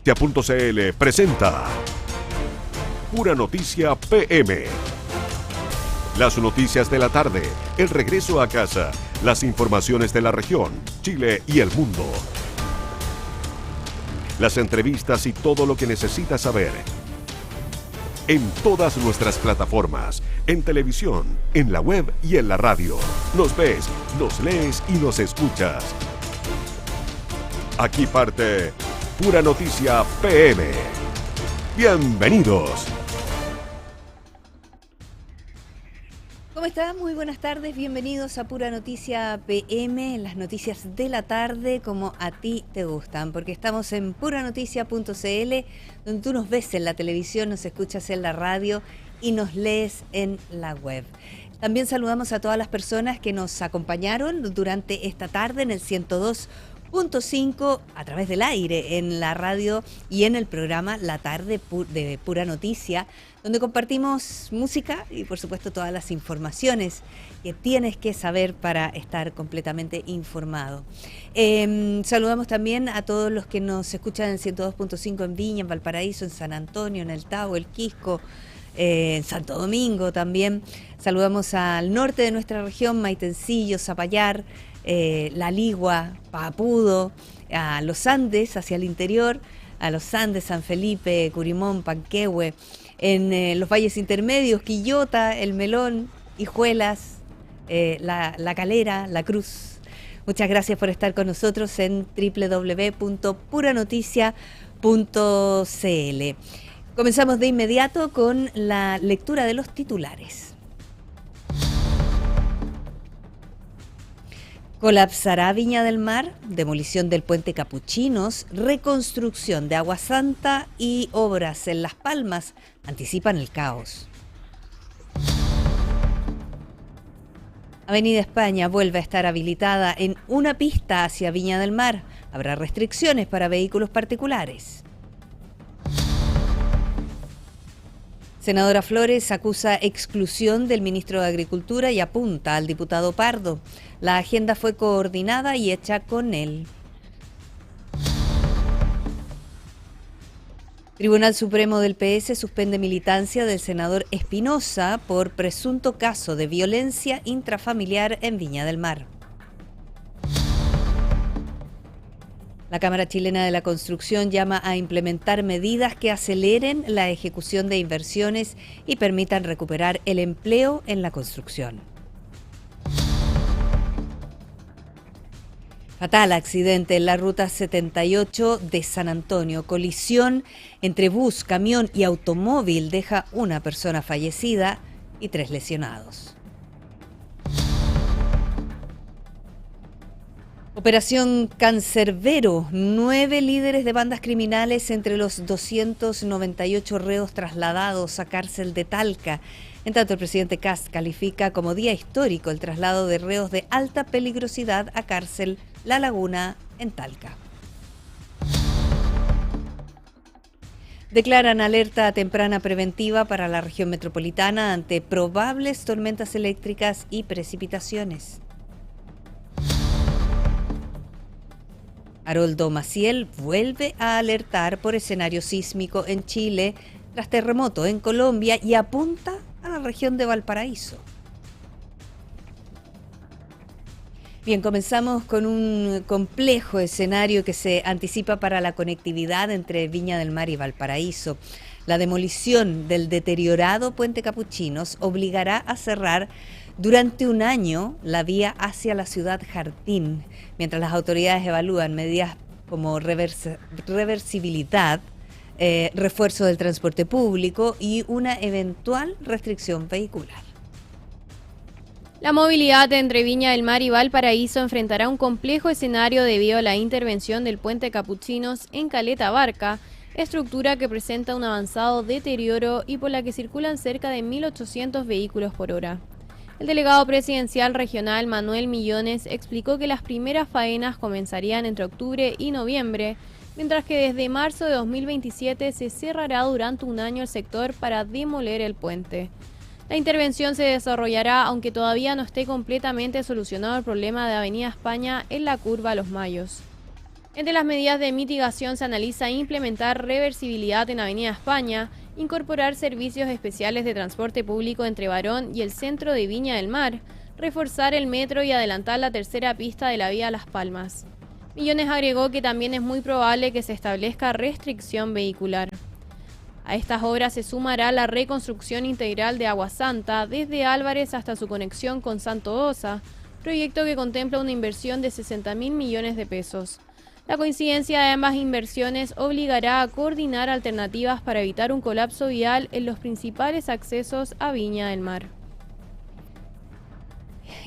Puranoticia.cl presenta Pura Noticia PM. Las noticias de la tarde, el regreso a casa, las informaciones de la región, Chile y el mundo. Las entrevistas y todo lo que necesitas saber. En todas nuestras plataformas, en televisión, en la web y en la radio. Nos ves, nos lees y nos escuchas. Aquí parte Pura Noticia PM. Bienvenidos. ¿Cómo están? Muy buenas tardes, bienvenidos a Pura Noticia PM, las noticias de la tarde como a ti te gustan, porque estamos en puranoticia.cl, donde tú nos ves en la televisión, nos escuchas en la radio y nos lees en la web. También saludamos a todas las personas que nos acompañaron durante esta tarde en el 102.5 a través del aire, en la radio y en el programa La Tarde de Pura Noticia, donde compartimos música y por supuesto todas las informaciones que tienes que saber para estar completamente informado. Saludamos también a todos los que nos escuchan en 102.5 en Viña, en Valparaíso, en San Antonio, en El Tao, El Quisco, en Santo Domingo también. Saludamos al norte de nuestra región, Maitencillo, Zapallar, La Ligua, Papudo, a los Andes, hacia el interior, a los Andes, San Felipe, Curimón, Panquehue, en los valles intermedios, Quillota, El Melón, Hijuelas, la Calera, La Cruz. Muchas gracias por estar con nosotros en www.puranoticia.cl. Comenzamos de inmediato con la lectura de los titulares. Colapsará Viña del Mar, demolición del puente Capuchinos, reconstrucción de Agua Santa y obras en Las Palmas anticipan el caos. Avenida España vuelve a estar habilitada en una pista hacia Viña del Mar. Habrá restricciones para vehículos particulares. Senadora Flores acusa exclusión del ministro de Agricultura y apunta al diputado Pardo. La agenda fue coordinada y hecha con él. Tribunal Supremo del PS suspende militancia del senador Espinosa por presunto caso de violencia intrafamiliar en Viña del Mar. La Cámara Chilena de la Construcción llama a implementar medidas que aceleren la ejecución de inversiones y permitan recuperar el empleo en la construcción. Fatal accidente en la ruta 78 de San Antonio. Colisión entre bus, camión y automóvil deja una persona fallecida y 3 lesionados. Operación Cancerbero. 9 líderes de bandas criminales entre los 298 reos trasladados a cárcel de Talca. En tanto, el presidente Kast califica como día histórico el traslado de reos de alta peligrosidad a cárcel La Laguna en Talca. Declaran alerta temprana preventiva para la región metropolitana ante probables tormentas eléctricas y precipitaciones. Haroldo Maciel vuelve a alertar por escenario sísmico en Chile tras terremoto en Colombia y apunta a la región de Valparaíso. Bien, comenzamos con un complejo escenario que se anticipa para la conectividad entre Viña del Mar y Valparaíso. La demolición del deteriorado puente Capuchinos obligará a cerrar durante un año la vía hacia la ciudad Jardín, mientras las autoridades evalúan medidas como reversibilidad, refuerzo del transporte público y una eventual restricción vehicular. La movilidad entre Viña del Mar y Valparaíso enfrentará un complejo escenario debido a la intervención del puente Capuchinos en Caleta Barca, estructura que presenta un avanzado deterioro y por la que circulan cerca de 1.800 vehículos por hora. El delegado presidencial regional Manuel Millones explicó que las primeras faenas comenzarían entre octubre y noviembre, mientras que desde marzo de 2027 se cerrará durante un año el sector para demoler el puente. La intervención se desarrollará aunque todavía no esté completamente solucionado el problema de Avenida España en la curva Los Mayos. Entre las medidas de mitigación se analiza implementar reversibilidad en Avenida España, incorporar servicios especiales de transporte público entre Barón y el centro de Viña del Mar, reforzar el metro y adelantar la tercera pista de la vía Las Palmas. Millones agregó que también es muy probable que se establezca restricción vehicular. A estas obras se sumará la reconstrucción integral de Agua Santa desde Álvarez hasta su conexión con Santo Osa, proyecto que contempla una inversión de 60.000 millones de pesos. La coincidencia de ambas inversiones obligará a coordinar alternativas para evitar un colapso vial en los principales accesos a Viña del Mar.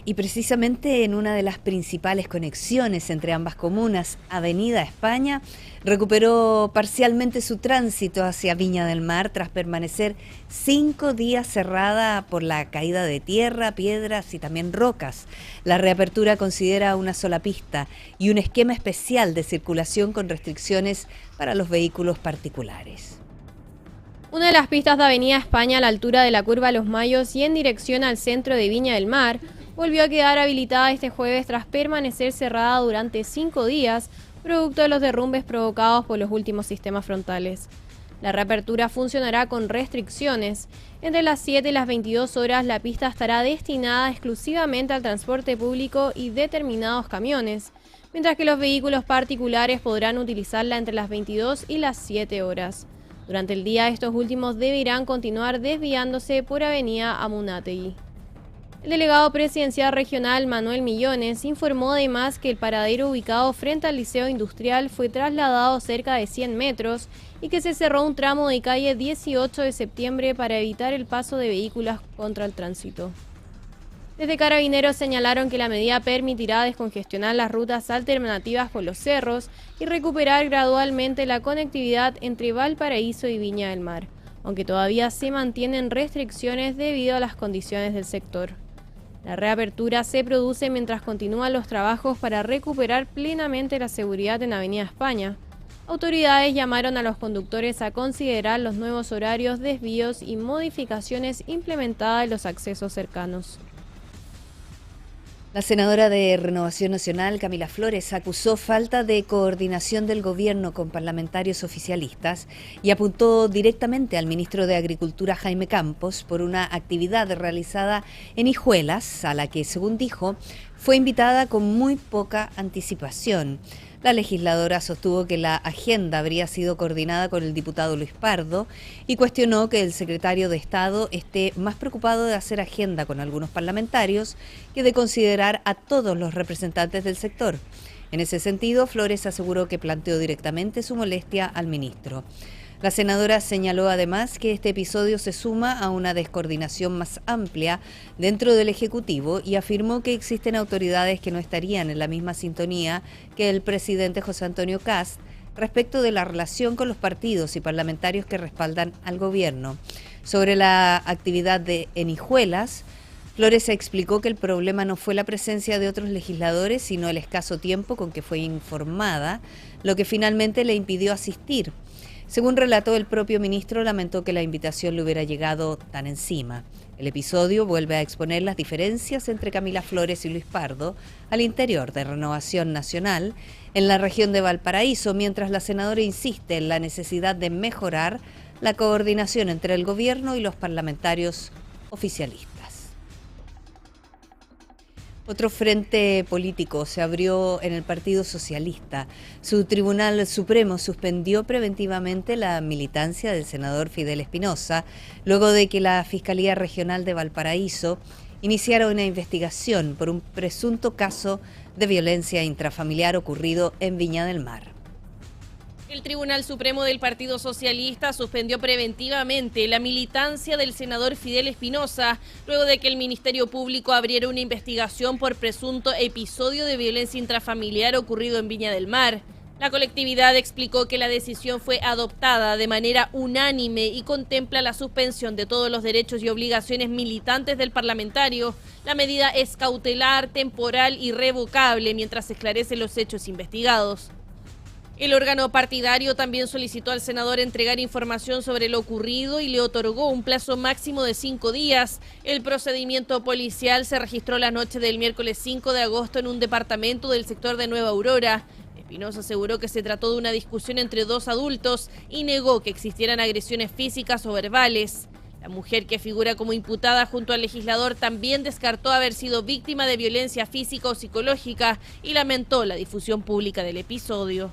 Y precisamente en una de las principales conexiones entre ambas comunas, Avenida España, recuperó parcialmente su tránsito hacia Viña del Mar tras permanecer 5 días cerrada por la caída de tierra, piedras y también rocas. La reapertura considera una sola pista y un esquema especial de circulación con restricciones para los vehículos particulares. Una de las pistas de Avenida España a la altura de la curva Los Mayos y en dirección al centro de Viña del Mar volvió a quedar habilitada este jueves tras permanecer cerrada durante 5 días, producto de los derrumbes provocados por los últimos sistemas frontales. La reapertura funcionará con restricciones. Entre las 7 y las 22 horas la pista estará destinada exclusivamente al transporte público y determinados camiones, mientras que los vehículos particulares podrán utilizarla entre las 22 y las 7 horas. Durante el día estos últimos deberán continuar desviándose por Avenida Amunátegui. El delegado presidencial regional Manuel Millones informó además que el paradero ubicado frente al Liceo Industrial fue trasladado cerca de 100 metros y que se cerró un tramo de calle 18 de septiembre para evitar el paso de vehículos contra el tránsito. Desde Carabineros señalaron que la medida permitirá descongestionar las rutas alternativas por los cerros y recuperar gradualmente la conectividad entre Valparaíso y Viña del Mar, aunque todavía se mantienen restricciones debido a las condiciones del sector. La reapertura se produce mientras continúan los trabajos para recuperar plenamente la seguridad en Avenida España. Autoridades llamaron a los conductores a considerar los nuevos horarios, desvíos y modificaciones implementadas en los accesos cercanos. La senadora de Renovación Nacional, Camila Flores, acusó falta de coordinación del gobierno con parlamentarios oficialistas y apuntó directamente al ministro de Agricultura, Jaime Campos, por una actividad realizada en Hijuelas, a la que, según dijo, fue invitada con muy poca anticipación. La legisladora sostuvo que la agenda habría sido coordinada con el diputado Luis Pardo y cuestionó que el secretario de Estado esté más preocupado de hacer agenda con algunos parlamentarios que de considerar a todos los representantes del sector. En ese sentido, Flores aseguró que planteó directamente su molestia al ministro. La senadora señaló además que este episodio se suma a una descoordinación más amplia dentro del Ejecutivo y afirmó que existen autoridades que no estarían en la misma sintonía que el presidente José Antonio Kast respecto de la relación con los partidos y parlamentarios que respaldan al gobierno. Sobre la actividad en Hijuelas, Flores explicó que el problema no fue la presencia de otros legisladores, sino el escaso tiempo con que fue informada, lo que finalmente le impidió asistir. Según relató el propio ministro, lamentó que la invitación le hubiera llegado tan encima. El episodio vuelve a exponer las diferencias entre Camila Flores y Luis Pardo al interior de Renovación Nacional en la región de Valparaíso, mientras la senadora insiste en la necesidad de mejorar la coordinación entre el gobierno y los parlamentarios oficialistas. Otro frente político se abrió en el Partido Socialista. Su Tribunal Supremo suspendió preventivamente la militancia del senador Fidel Espinosa, luego de que la Fiscalía Regional de Valparaíso iniciara una investigación por un presunto caso de violencia intrafamiliar ocurrido en Viña del Mar. El Tribunal Supremo del Partido Socialista suspendió preventivamente la militancia del senador Fidel Espinosa, luego de que el Ministerio Público abriera una investigación por presunto episodio de violencia intrafamiliar ocurrido en Viña del Mar. La colectividad explicó que la decisión fue adoptada de manera unánime y contempla la suspensión de todos los derechos y obligaciones militantes del parlamentario. La medida es cautelar, temporal y revocable mientras se esclarecen los hechos investigados. El órgano partidario también solicitó al senador entregar información sobre lo ocurrido y le otorgó un plazo máximo de 5 días. El procedimiento policial se registró la noche del miércoles 5 de agosto en un departamento del sector de Nueva Aurora. Espinosa aseguró que se trató de una discusión entre dos adultos y negó que existieran agresiones físicas o verbales. La mujer, que figura como imputada junto al legislador, también descartó haber sido víctima de violencia física o psicológica y lamentó la difusión pública del episodio.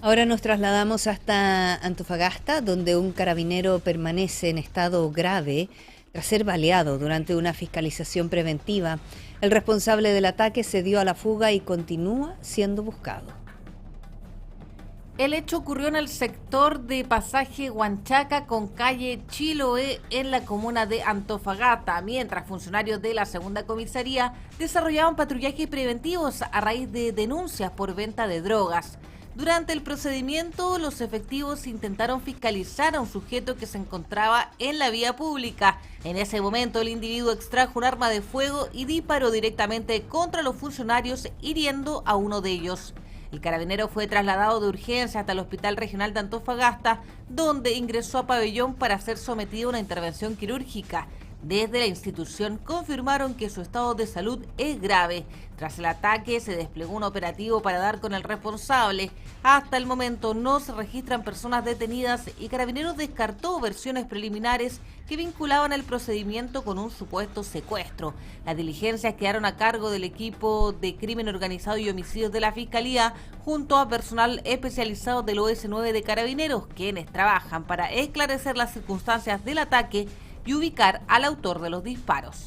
Ahora nos trasladamos hasta Antofagasta, donde un carabinero permanece en estado grave tras ser baleado durante una fiscalización preventiva. El responsable del ataque se dio a la fuga y continúa siendo buscado. El hecho ocurrió en el sector de Pasaje Huanchaca con calle Chiloé en la comuna de Antofagasta, mientras funcionarios de la segunda comisaría desarrollaban patrullajes preventivos a raíz de denuncias por venta de drogas. Durante el procedimiento, los efectivos intentaron fiscalizar a un sujeto que se encontraba en la vía pública. En ese momento, el individuo extrajo un arma de fuego y disparó directamente contra los funcionarios, hiriendo a uno de ellos. El carabinero fue trasladado de urgencia hasta el Hospital Regional de Antofagasta, donde ingresó a pabellón para ser sometido a una intervención quirúrgica. Desde la institución confirmaron que su estado de salud es grave. Tras el ataque se desplegó un operativo para dar con el responsable. Hasta el momento no se registran personas detenidas y Carabineros descartó versiones preliminares que vinculaban el procedimiento con un supuesto secuestro. Las diligencias quedaron a cargo del equipo de crimen organizado y homicidios de la Fiscalía junto a personal especializado del OS9 de Carabineros, quienes trabajan para esclarecer las circunstancias del ataque y ubicar al autor de los disparos.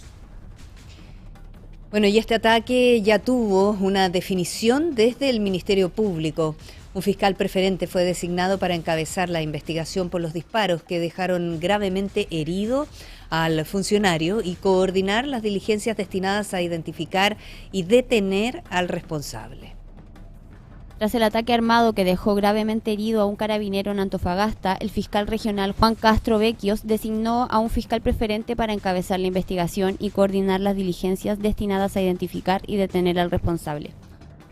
Bueno, y este ataque ya tuvo una definición desde el Ministerio Público. Un fiscal preferente fue designado para encabezar la investigación por los disparos que dejaron gravemente herido al funcionario y coordinar las diligencias destinadas a identificar y detener al responsable. Tras el ataque armado que dejó gravemente herido a un carabinero en Antofagasta, el fiscal regional Juan Castro Vecchios designó a un fiscal preferente para encabezar la investigación y coordinar las diligencias destinadas a identificar y detener al responsable.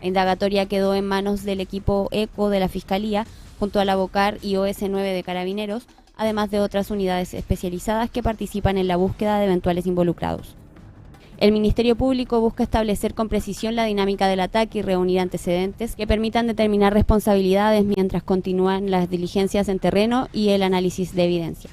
La indagatoria quedó en manos del equipo ECO de la Fiscalía, junto a la BOCAR y OS9 de Carabineros, además de otras unidades especializadas que participan en la búsqueda de eventuales involucrados. El Ministerio Público busca establecer con precisión la dinámica del ataque y reunir antecedentes que permitan determinar responsabilidades mientras continúan las diligencias en terreno y el análisis de evidencia.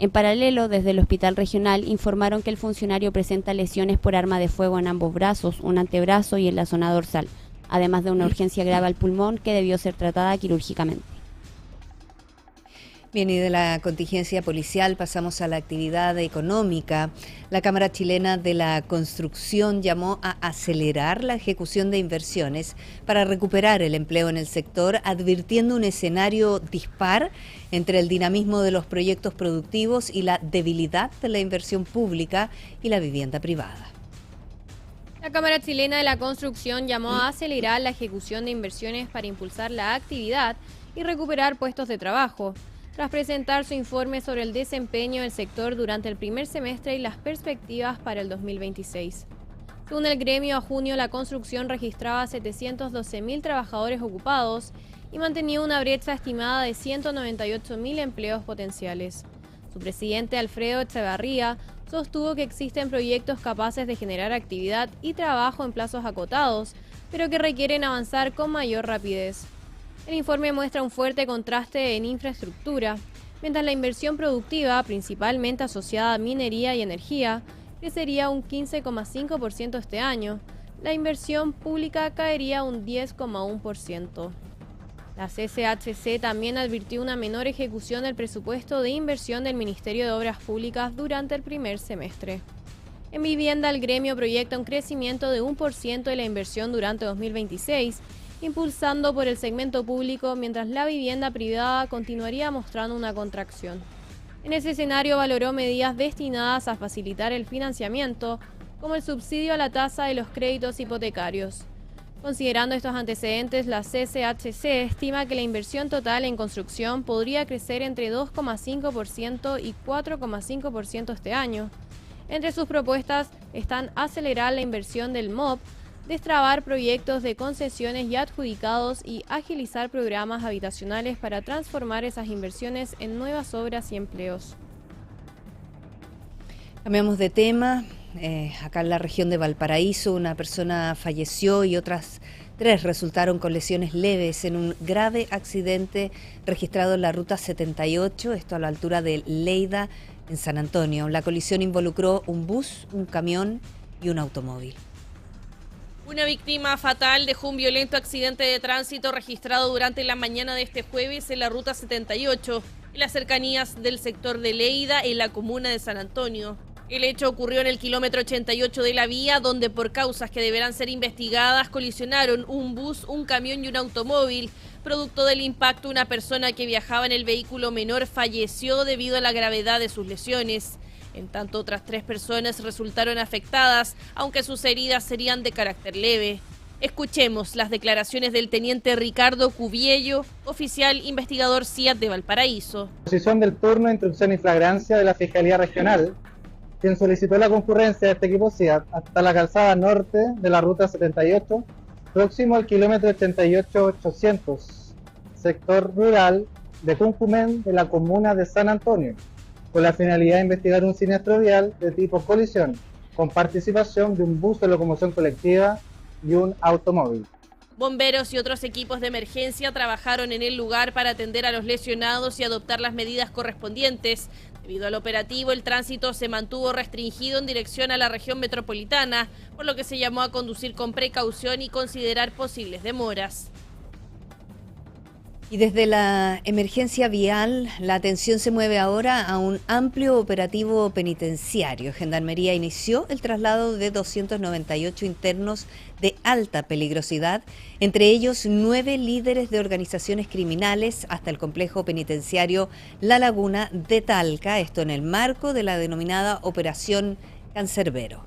En paralelo, desde el Hospital Regional informaron que el funcionario presenta lesiones por arma de fuego en ambos brazos, un antebrazo y en la zona dorsal, además de una urgencia grave al pulmón que debió ser tratada quirúrgicamente. Bien, y de la contingencia policial pasamos a la actividad económica. La Cámara Chilena de la Construcción llamó a acelerar la ejecución de inversiones para recuperar el empleo en el sector, advirtiendo un escenario dispar entre el dinamismo de los proyectos productivos y la debilidad de la inversión pública y la vivienda privada. La Cámara Chilena de la Construcción llamó a acelerar la ejecución de inversiones para impulsar la actividad y recuperar puestos de trabajo, tras presentar su informe sobre el desempeño del sector durante el primer semestre y las perspectivas para el 2026. Según el gremio, a junio la construcción registraba 712.000 trabajadores ocupados y mantenía una brecha estimada de 198.000 empleos potenciales. Su presidente, Alfredo Echevarría, sostuvo que existen proyectos capaces de generar actividad y trabajo en plazos acotados, pero que requieren avanzar con mayor rapidez. El informe muestra un fuerte contraste en infraestructura, mientras la inversión productiva, principalmente asociada a minería y energía, crecería un 15,5% este año. La inversión pública caería un 10,1%. La CCHC también advirtió una menor ejecución del presupuesto de inversión del Ministerio de Obras Públicas durante el primer semestre. En vivienda, el gremio proyecta un crecimiento de 1% de la inversión durante 2026, impulsando por el segmento público, mientras la vivienda privada continuaría mostrando una contracción. En ese escenario valoró medidas destinadas a facilitar el financiamiento, como el subsidio a la tasa de los créditos hipotecarios. Considerando estos antecedentes, la CCHC estima que la inversión total en construcción podría crecer entre 2,5% y 4,5% este año. Entre sus propuestas están acelerar la inversión del MOP, destrabar proyectos de concesiones ya adjudicados y agilizar programas habitacionales para transformar esas inversiones en nuevas obras y empleos. Cambiamos de tema. Acá en la región de Valparaíso una persona falleció y otras 3 resultaron con lesiones leves en un grave accidente registrado en la ruta 78, esto a la altura de Lleida, en San Antonio. La colisión involucró un bus, un camión y un automóvil. Una víctima fatal dejó un violento accidente de tránsito registrado durante la mañana de este jueves en la ruta 78, en las cercanías del sector de Lleida, en la comuna de San Antonio. El hecho ocurrió en el kilómetro 88 de la vía, donde por causas que deberán ser investigadas colisionaron un bus, un camión y un automóvil. Producto del impacto, una persona que viajaba en el vehículo menor falleció debido a la gravedad de sus lesiones. En tanto, otras 3 personas resultaron afectadas, aunque sus heridas serían de carácter leve. Escuchemos las declaraciones del teniente Ricardo Cubiello, oficial investigador CIAT de Valparaíso. Posición del turno de instrucción y flagrancia de la Fiscalía Regional, quien solicitó la concurrencia de este equipo CIAT hasta la calzada norte de la ruta 78, próximo al kilómetro 88-800, sector rural de Cuncumen de la comuna de San Antonio, con la finalidad de investigar un siniestro vial de tipo colisión, con participación de un bus de locomoción colectiva y un automóvil. Bomberos y otros equipos de emergencia trabajaron en el lugar para atender a los lesionados y adoptar las medidas correspondientes. Debido al operativo, el tránsito se mantuvo restringido en dirección a la región metropolitana, por lo que se llamó a conducir con precaución y considerar posibles demoras. Y desde la emergencia vial, la atención se mueve ahora a un amplio operativo penitenciario. Gendarmería inició el traslado de 298 internos de alta peligrosidad, entre ellos 9 líderes de organizaciones criminales, hasta el complejo penitenciario La Laguna de Talca, esto en el marco de la denominada Operación Cancerbero.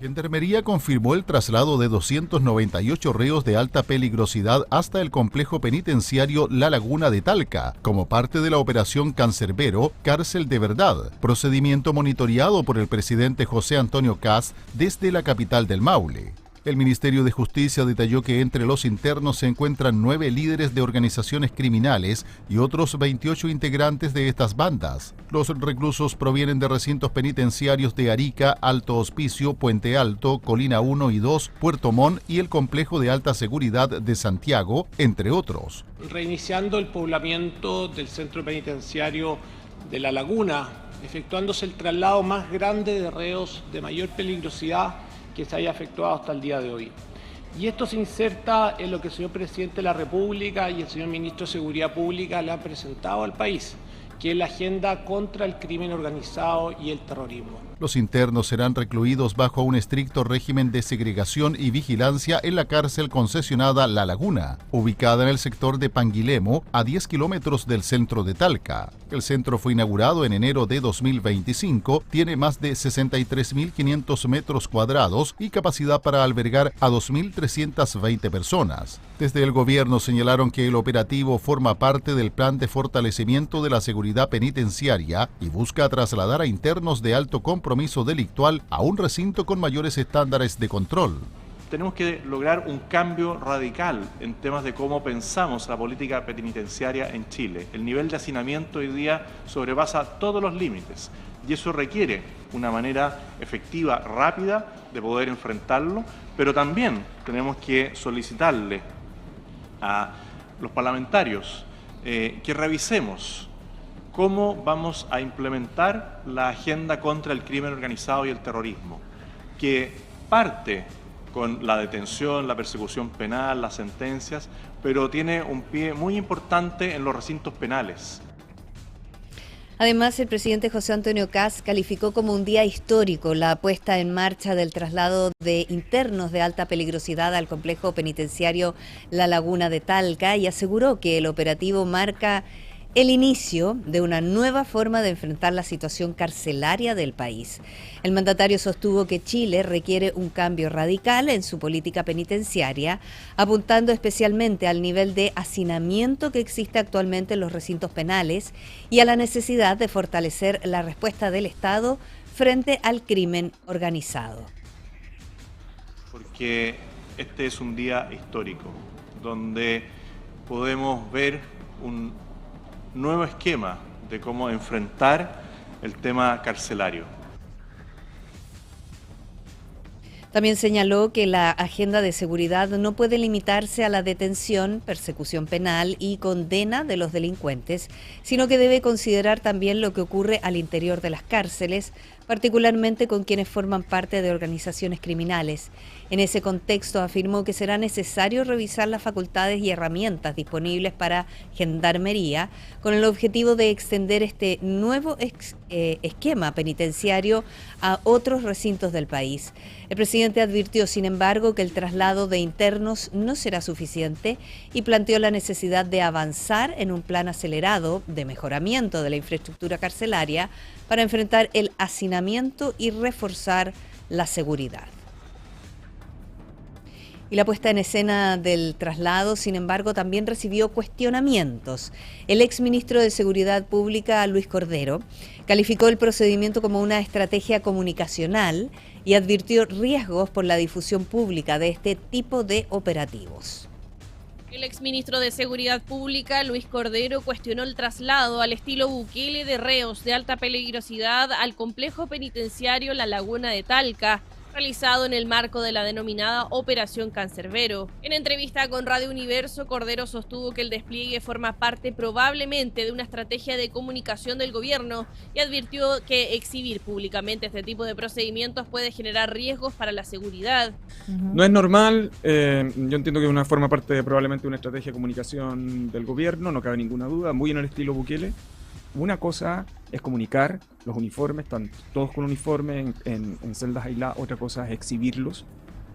Gendarmería confirmó el traslado de 298 reos de alta peligrosidad hasta el complejo penitenciario La Laguna de Talca, como parte de la operación Cancerbero, Cárcel de Verdad, procedimiento monitoreado por el presidente José Antonio Kast desde la capital del Maule. El Ministerio de Justicia detalló que entre los internos se encuentran 9 líderes de organizaciones criminales y otros 28 integrantes de estas bandas. Los reclusos provienen de recintos penitenciarios de Arica, Alto Hospicio, Puente Alto, Colina 1 y 2, Puerto Montt y el complejo de alta seguridad de Santiago, entre otros. Reiniciando el poblamiento del centro penitenciario de La Laguna, efectuándose el traslado más grande de reos de mayor peligrosidad que se haya efectuado hasta el día de hoy. Y esto se inserta en lo que el señor Presidente de la República y el señor Ministro de Seguridad Pública le han presentado al país, que es la agenda contra el crimen organizado y el terrorismo. Los internos serán recluidos bajo un estricto régimen de segregación y vigilancia en la cárcel concesionada La Laguna, ubicada en el sector de Panguilemo, a 10 kilómetros del centro de Talca. El centro fue inaugurado en enero de 2025, tiene más de 63.500 metros cuadrados y capacidad para albergar a 2.320 personas. Desde el gobierno señalaron que el operativo forma parte del plan de fortalecimiento de la seguridad penitenciaria y busca trasladar a internos de alto compromiso delictual a un recinto con mayores estándares de control. Tenemos que lograr un cambio radical en temas de cómo pensamos la política penitenciaria en Chile. El nivel de hacinamiento hoy día sobrepasa todos los límites y eso requiere una manera efectiva, rápida de poder enfrentarlo, pero también tenemos que solicitarle a los parlamentarios que revisemos cómo vamos a implementar la agenda contra el crimen organizado y el terrorismo, que parte con la detención, la persecución penal, las sentencias, pero tiene un pie muy importante en los recintos penales. Además, el presidente José Antonio Kast calificó como un día histórico la puesta en marcha del traslado de internos de alta peligrosidad al complejo penitenciario La Laguna de Talca y aseguró que el operativo marca el inicio de una nueva forma de enfrentar la situación carcelaria del país. El mandatario sostuvo que Chile requiere un cambio radical en su política penitenciaria, apuntando especialmente al nivel de hacinamiento que existe actualmente en los recintos penales y a la necesidad de fortalecer la respuesta del Estado frente al crimen organizado. Porque este es un día histórico, donde podemos ver un nuevo esquema de cómo enfrentar el tema carcelario. También señaló que la agenda de seguridad no puede limitarse a la detención, persecución penal y condena de los delincuentes, sino que debe considerar también lo que ocurre al interior de las cárceles, particularmente con quienes forman parte de organizaciones criminales. En ese contexto afirmó que será necesario revisar las facultades y herramientas disponibles para Gendarmería con el objetivo de extender este nuevo esquema penitenciario a otros recintos del país. El presidente advirtió, sin embargo, que el traslado de internos no será suficiente y planteó la necesidad de avanzar en un plan acelerado de mejoramiento de la infraestructura carcelaria para enfrentar el hacinamiento y reforzar la seguridad. Y la puesta en escena del traslado, sin embargo, también recibió cuestionamientos. El exministro de Seguridad Pública, Luis Cordero, calificó el procedimiento como una estrategia comunicacional y advirtió riesgos por la difusión pública de este tipo de operativos. El exministro de Seguridad Pública, Luis Cordero, cuestionó el traslado al estilo Bukele de reos de alta peligrosidad al complejo penitenciario La Laguna de Talca, realizado en el marco de la denominada Operación Cancerbero. En entrevista con Radio Universo, Cordero sostuvo que el despliegue forma parte probablemente de una estrategia de comunicación del gobierno y advirtió que exhibir públicamente este tipo de procedimientos puede generar riesgos para la seguridad. No es normal, yo entiendo que forma parte de probablemente una estrategia de comunicación del gobierno, no cabe ninguna duda, muy en el estilo Bukele. Una cosa es comunicar los uniformes, están todos con uniforme en celdas aisladas, otra cosa es exhibirlos,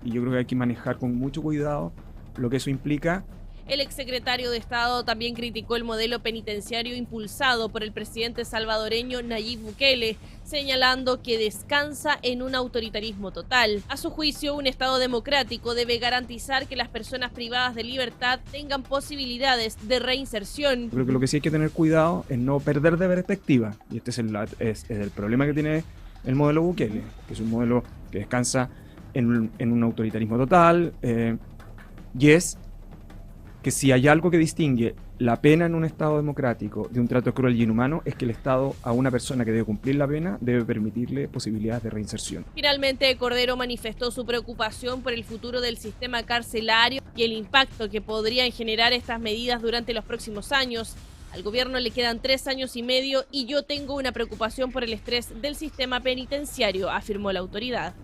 y yo creo que hay que manejar con mucho cuidado lo que eso implica. El exsecretario de Estado también criticó el modelo penitenciario impulsado por el presidente salvadoreño Nayib Bukele, señalando que descansa en un autoritarismo total. A su juicio, un Estado democrático debe garantizar que las personas privadas de libertad tengan posibilidades de reinserción. Creo que lo que sí hay que tener cuidado es no perder de perspectiva, y este es el problema que tiene el modelo Bukele, que es un modelo que descansa en un autoritarismo total, y es que si hay algo que distingue la pena en un Estado democrático de un trato cruel y inhumano, es que el Estado a una persona que debe cumplir la pena debe permitirle posibilidades de reinserción. Finalmente, Cordero manifestó su preocupación por el futuro del sistema carcelario y el impacto que podrían generar estas medidas durante los próximos años. Al gobierno le quedan 3 años y medio y yo tengo una preocupación por el estrés del sistema penitenciario, afirmó la autoridad.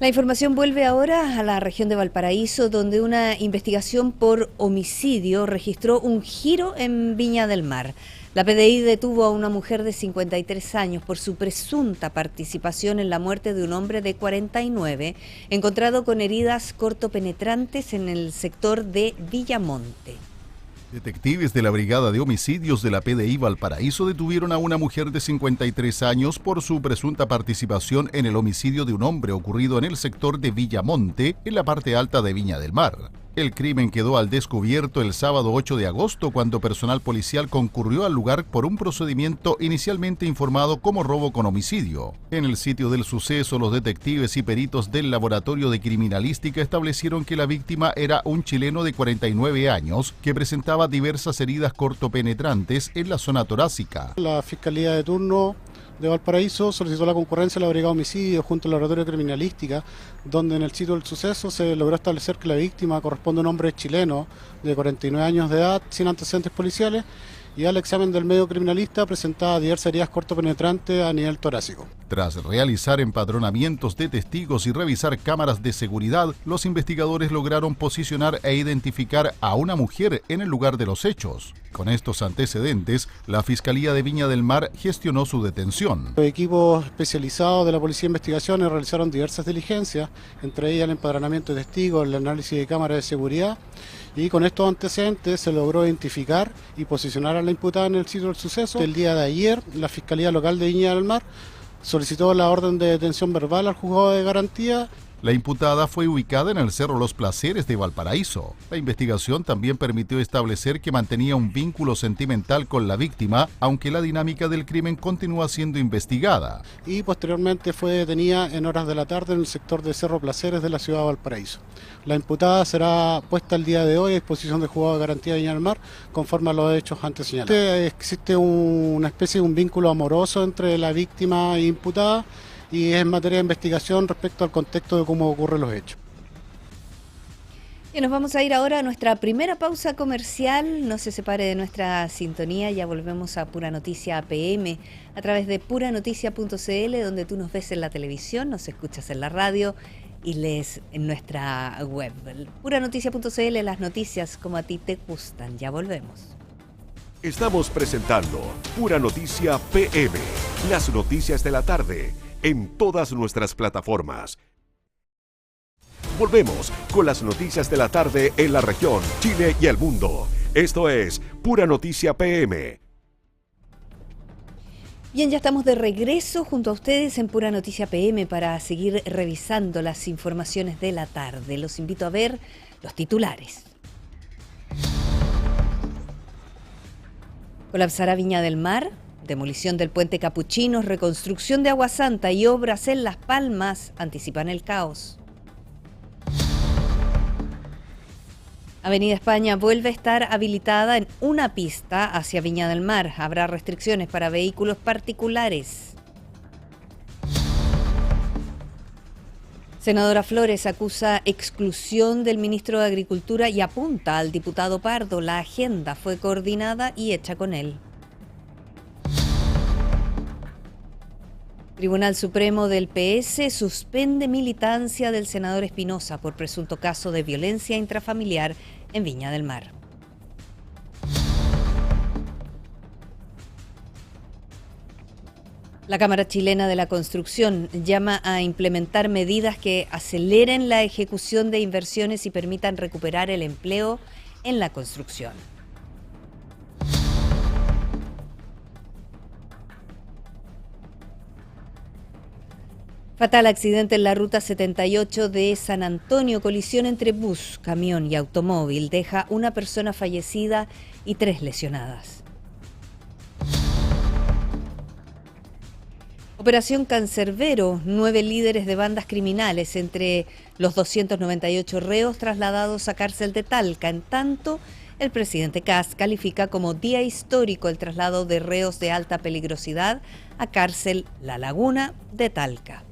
La información vuelve ahora a la región de Valparaíso, donde una investigación por homicidio registró un giro en Viña del Mar. La PDI detuvo a una mujer de 53 años por su presunta participación en la muerte de un hombre de 49, encontrado con heridas cortopenetrantes en el sector de Villamonte. Detectives de la Brigada de Homicidios de la PDI Valparaíso detuvieron a una mujer de 53 años por su presunta participación en el homicidio de un hombre ocurrido en el sector de Villamonte, en la parte alta de Viña del Mar. El crimen quedó al descubierto el sábado 8 de agosto cuando personal policial concurrió al lugar por un procedimiento inicialmente informado como robo con homicidio. En el sitio del suceso, los detectives y peritos del Laboratorio de Criminalística establecieron que la víctima era un chileno de 49 años que presentaba diversas heridas cortopenetrantes en la zona torácica. La Fiscalía de turno de Valparaíso solicitó la concurrencia de la Brigada de Homicidios junto al Laboratorio de Criminalística, donde en el sitio del suceso se logró establecer que la víctima corresponde a un hombre chileno de 49 años de edad, sin antecedentes policiales, y al examen del medio criminalista presentaba diversas heridas cortopenetrantes a nivel torácico. Tras realizar empadronamientos de testigos y revisar cámaras de seguridad, los investigadores lograron posicionar e identificar a una mujer en el lugar de los hechos. Con estos antecedentes, la Fiscalía de Viña del Mar gestionó su detención. Los equipos especializados de la Policía de Investigaciones realizaron diversas diligencias, entre ellas el empadronamiento de testigos, el análisis de cámaras de seguridad, y con estos antecedentes se logró identificar y posicionar a la imputada en el sitio del suceso. El día de ayer, la Fiscalía Local de Viña del Mar solicitó la orden de detención verbal al juzgado de garantía. La imputada fue ubicada en el Cerro Los Placeres de Valparaíso. La investigación también permitió establecer que mantenía un vínculo sentimental con la víctima, aunque la dinámica del crimen continúa siendo investigada. Y posteriormente fue detenida en horas de la tarde en el sector de Cerro Placeres de la ciudad de Valparaíso. La imputada será puesta el día de hoy a disposición del juzgado de garantía de Viña del Mar, conforme a los hechos antes señalados. Existe una especie de un vínculo amoroso entre la víctima e imputada, y es materia de investigación respecto al contexto de cómo ocurren los hechos. Y nos vamos a ir ahora a nuestra primera pausa comercial. No se separe de nuestra sintonía, ya volvemos a Pura Noticia PM a través de puranoticias.cl, donde tú nos ves en la televisión, nos escuchas en la radio y lees en nuestra web. Puranoticias.cl, las noticias como a ti te gustan. Ya volvemos. Estamos presentando Pura Noticia PM, las noticias de la tarde, en todas nuestras plataformas. Volvemos con las noticias de la tarde en la región, Chile y el mundo. Esto es Pura Noticia PM. Bien, ya estamos de regreso junto a ustedes en Pura Noticia PM para seguir revisando las informaciones de la tarde. Los invito a ver los titulares. Colapsará Viña del Mar, demolición del puente Capuchinos, reconstrucción de Agua Santa y obras en Las Palmas anticipan el caos. Avenida España vuelve a estar habilitada en una pista hacia Viña del Mar. Habrá restricciones para vehículos particulares. Senadora Flores acusa exclusión del ministro de Agricultura y apunta al diputado Pardo. La agenda fue coordinada y hecha con él. Tribunal Supremo del PS suspende militancia del senador Espinosa por presunto caso de violencia intrafamiliar en Viña del Mar. La Cámara Chilena de la Construcción llama a implementar medidas que aceleren la ejecución de inversiones y permitan recuperar el empleo en la construcción. Fatal accidente en la ruta 78 de San Antonio, colisión entre bus, camión y automóvil, deja una persona fallecida y 3 lesionadas. Operación Cancerbero, 9 líderes de bandas criminales entre los 298 reos trasladados a cárcel de Talca. En tanto, el presidente Kast califica como día histórico el traslado de reos de alta peligrosidad a cárcel La Laguna de Talca.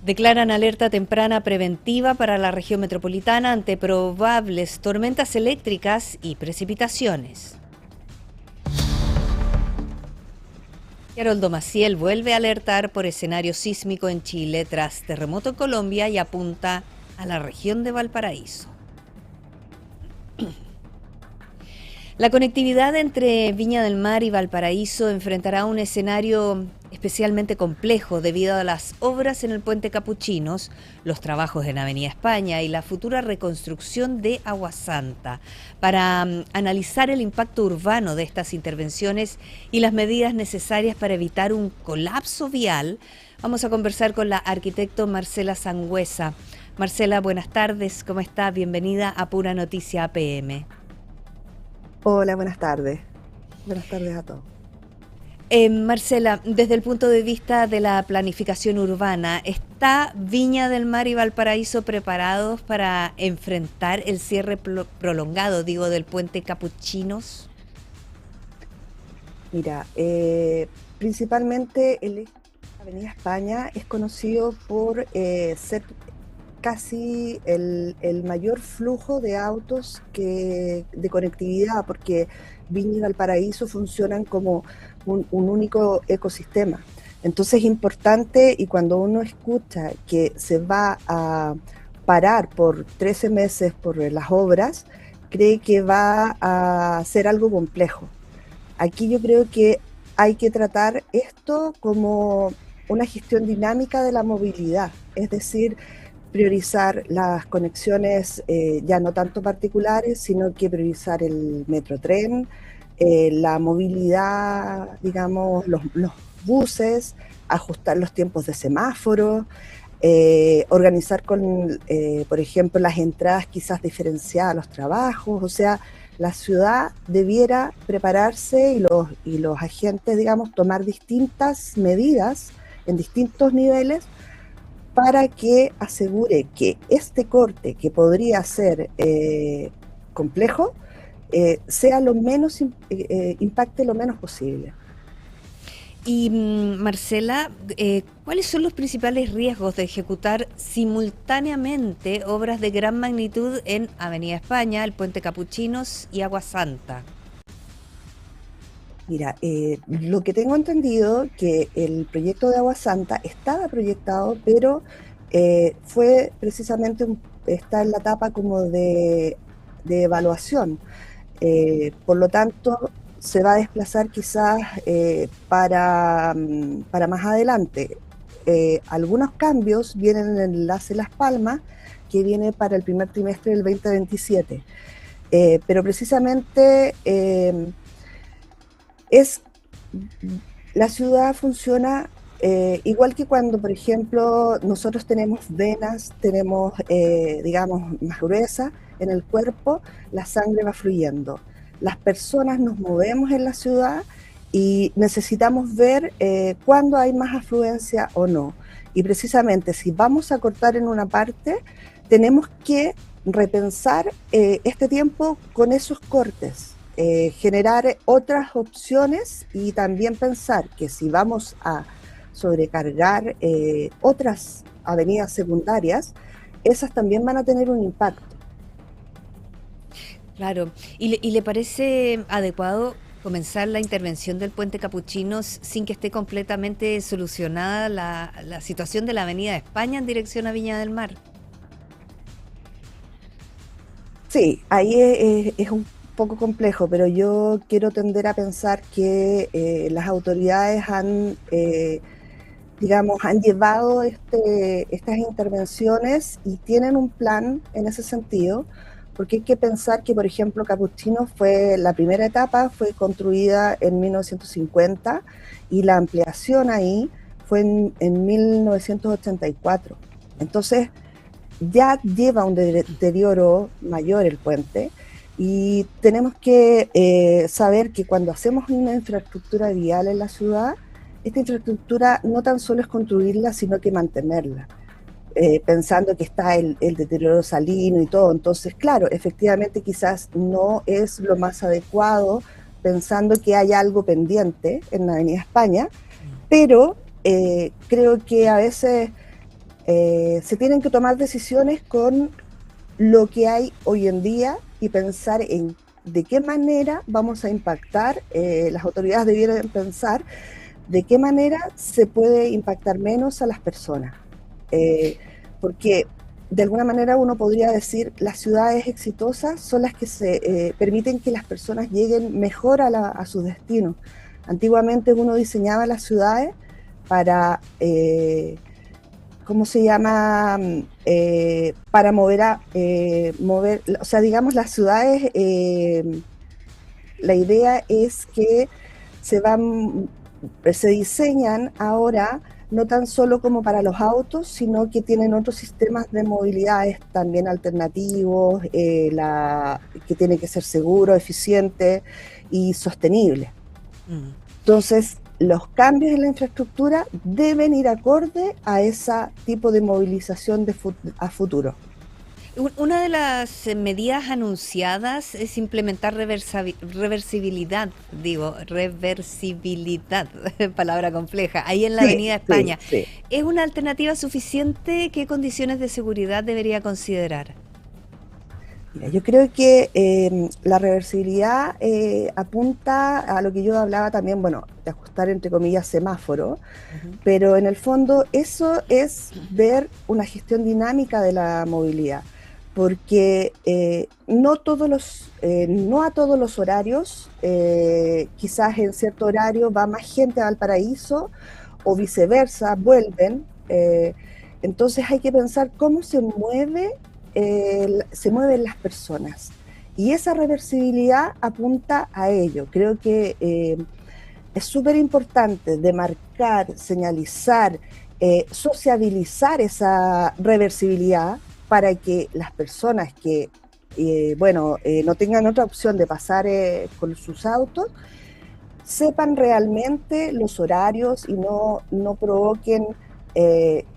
Declaran alerta temprana preventiva para la región metropolitana ante probables tormentas eléctricas y precipitaciones. Y Haroldo Maciel vuelve a alertar por escenario sísmico en Chile tras terremoto en Colombia y apunta a la región de Valparaíso. La conectividad entre Viña del Mar y Valparaíso enfrentará un escenario especialmente complejo debido a las obras en el puente Capuchinos, los trabajos en Avenida España y la futura reconstrucción de Agua Santa. Para analizar el impacto urbano de estas intervenciones y las medidas necesarias para evitar un colapso vial, vamos a conversar con la arquitecto Marcela Sangüesa. Marcela, buenas tardes, ¿cómo está? Bienvenida a Pura Noticia PM. Hola, buenas tardes. Buenas tardes a todos. Marcela, desde el punto de vista de la planificación urbana, ¿está Viña del Mar y Valparaíso preparados para enfrentar el cierre prolongado, del puente Capuchinos? Mira, principalmente el Avenida España es conocido por ser casi el mayor flujo de autos de conectividad, porque Viña y Valparaíso funcionan como un único ecosistema. Entonces es importante, y cuando uno escucha que se va a parar por 13 meses por las obras, cree que va a ser algo complejo. Aquí yo creo que hay que tratar esto como una gestión dinámica de la movilidad, es decir, priorizar las conexiones ya no tanto particulares, sino que priorizar el metrotren, la movilidad, digamos, los buses, ajustar los tiempos de semáforo, organizar por ejemplo, las entradas quizás diferenciadas a los trabajos. O sea, la ciudad debiera prepararse y los agentes, digamos, tomar distintas medidas en distintos niveles para que asegure que este corte, que podría ser complejo, sea lo menos impacte lo menos posible. Y Marcela, ¿cuáles son los principales riesgos de ejecutar simultáneamente obras de gran magnitud en Avenida España, el Puente Capuchinos y Agua Santa? Mira, lo que tengo entendido que el proyecto de Agua Santa estaba proyectado, pero fue precisamente, está en la etapa como de evaluación. Por lo tanto, se va a desplazar quizás para más adelante. Algunos cambios vienen en el enlace Las Palmas, que viene para el primer trimestre del 2027. Pero precisamente la ciudad funciona igual que cuando, por ejemplo, nosotros tenemos venas, tenemos, digamos, más gruesas en el cuerpo, la sangre va fluyendo. Las personas nos movemos en la ciudad y necesitamos ver cuándo hay más afluencia o no. Y precisamente si vamos a cortar en una parte, tenemos que repensar este tiempo con esos cortes. Generar otras opciones y también pensar que si vamos a sobrecargar otras avenidas secundarias, esas también van a tener un impacto. Claro. ¿Y le parece adecuado comenzar la intervención del Puente Capuchinos sin que esté completamente solucionada la situación de la Avenida España en dirección a Viña del Mar? Sí, ahí es un poco complejo, pero yo quiero tender a pensar que las autoridades han llevado estas intervenciones y tienen un plan en ese sentido, porque hay que pensar que, por ejemplo, Capuchinos la primera etapa fue construida en 1950 y la ampliación ahí fue en 1984. Entonces, ya lleva un deterioro mayor el puente. Y tenemos que saber que cuando hacemos una infraestructura vial en la ciudad, esta infraestructura no tan solo es construirla, sino que mantenerla, pensando que está el deterioro salino y todo. Entonces, claro, efectivamente quizás no es lo más adecuado, pensando que hay algo pendiente en la Avenida España, pero creo que a veces se tienen que tomar decisiones con lo que hay hoy en día y pensar en de qué manera vamos a impactar. Las autoridades debieran pensar de qué manera se puede impactar menos a las personas, porque de alguna manera uno podría decir las ciudades exitosas son las que se permiten que las personas lleguen mejor a sus destinos. Antiguamente uno diseñaba las ciudades para ¿cómo se llama? Para mover, o sea, digamos, las ciudades, la idea es que se diseñan ahora no tan solo como para los autos, sino que tienen otros sistemas de movilidades también alternativos, que tienen que ser seguros, eficientes y sostenibles. Entonces, los cambios en la infraestructura deben ir acorde a ese tipo de movilización a futuro. Una de las medidas anunciadas es implementar reversibilidad, palabra compleja, ahí en la Avenida España. Sí. ¿Es una alternativa suficiente? ¿Qué condiciones de seguridad debería considerar? Mira, yo creo que la reversibilidad apunta a lo que yo hablaba también, bueno, de ajustar entre comillas semáforo, pero en el fondo eso es ver una gestión dinámica de la movilidad, porque no a todos los horarios, quizás en cierto horario va más gente a Valparaíso o viceversa, vuelven, entonces hay que pensar cómo se mueven las personas, y esa reversibilidad apunta a ello. Creo que es súper importante demarcar, señalizar, sociabilizar esa reversibilidad para que las personas que no tengan otra opción de pasar con sus autos sepan realmente los horarios y no provoquen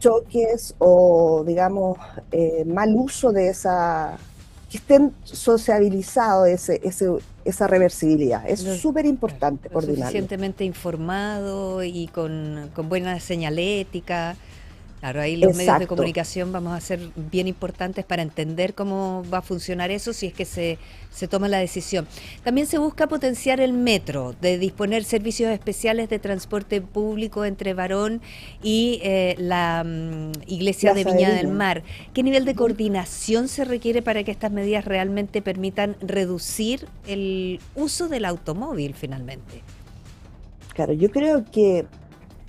choques o, digamos, mal uso de esa que estén sociabilizados esa reversibilidad. Es súper importante coordinarlo. Suficientemente informado y con buena señalética. Claro, ahí los medios de comunicación vamos a ser bien importantes para entender cómo va a funcionar eso si es que se toma la decisión. También se busca potenciar el metro, de disponer servicios especiales de transporte público entre Barón y la iglesia de Viña del Mar. ¿Qué nivel de coordinación se requiere para que estas medidas realmente permitan reducir el uso del automóvil finalmente? Claro, yo creo que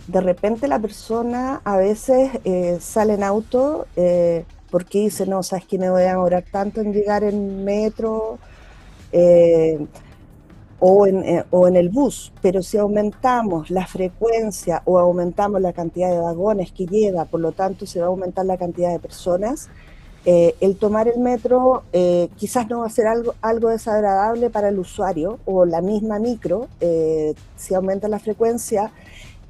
de repente la persona a veces sale en auto porque dice, no, sabes que me voy a demorar tanto en llegar en metro o en el bus, pero si aumentamos la frecuencia o aumentamos la cantidad de vagones que lleva, por lo tanto se va a aumentar la cantidad de personas, el tomar el metro quizás no va a ser algo desagradable para el usuario o la misma micro, si aumenta la frecuencia.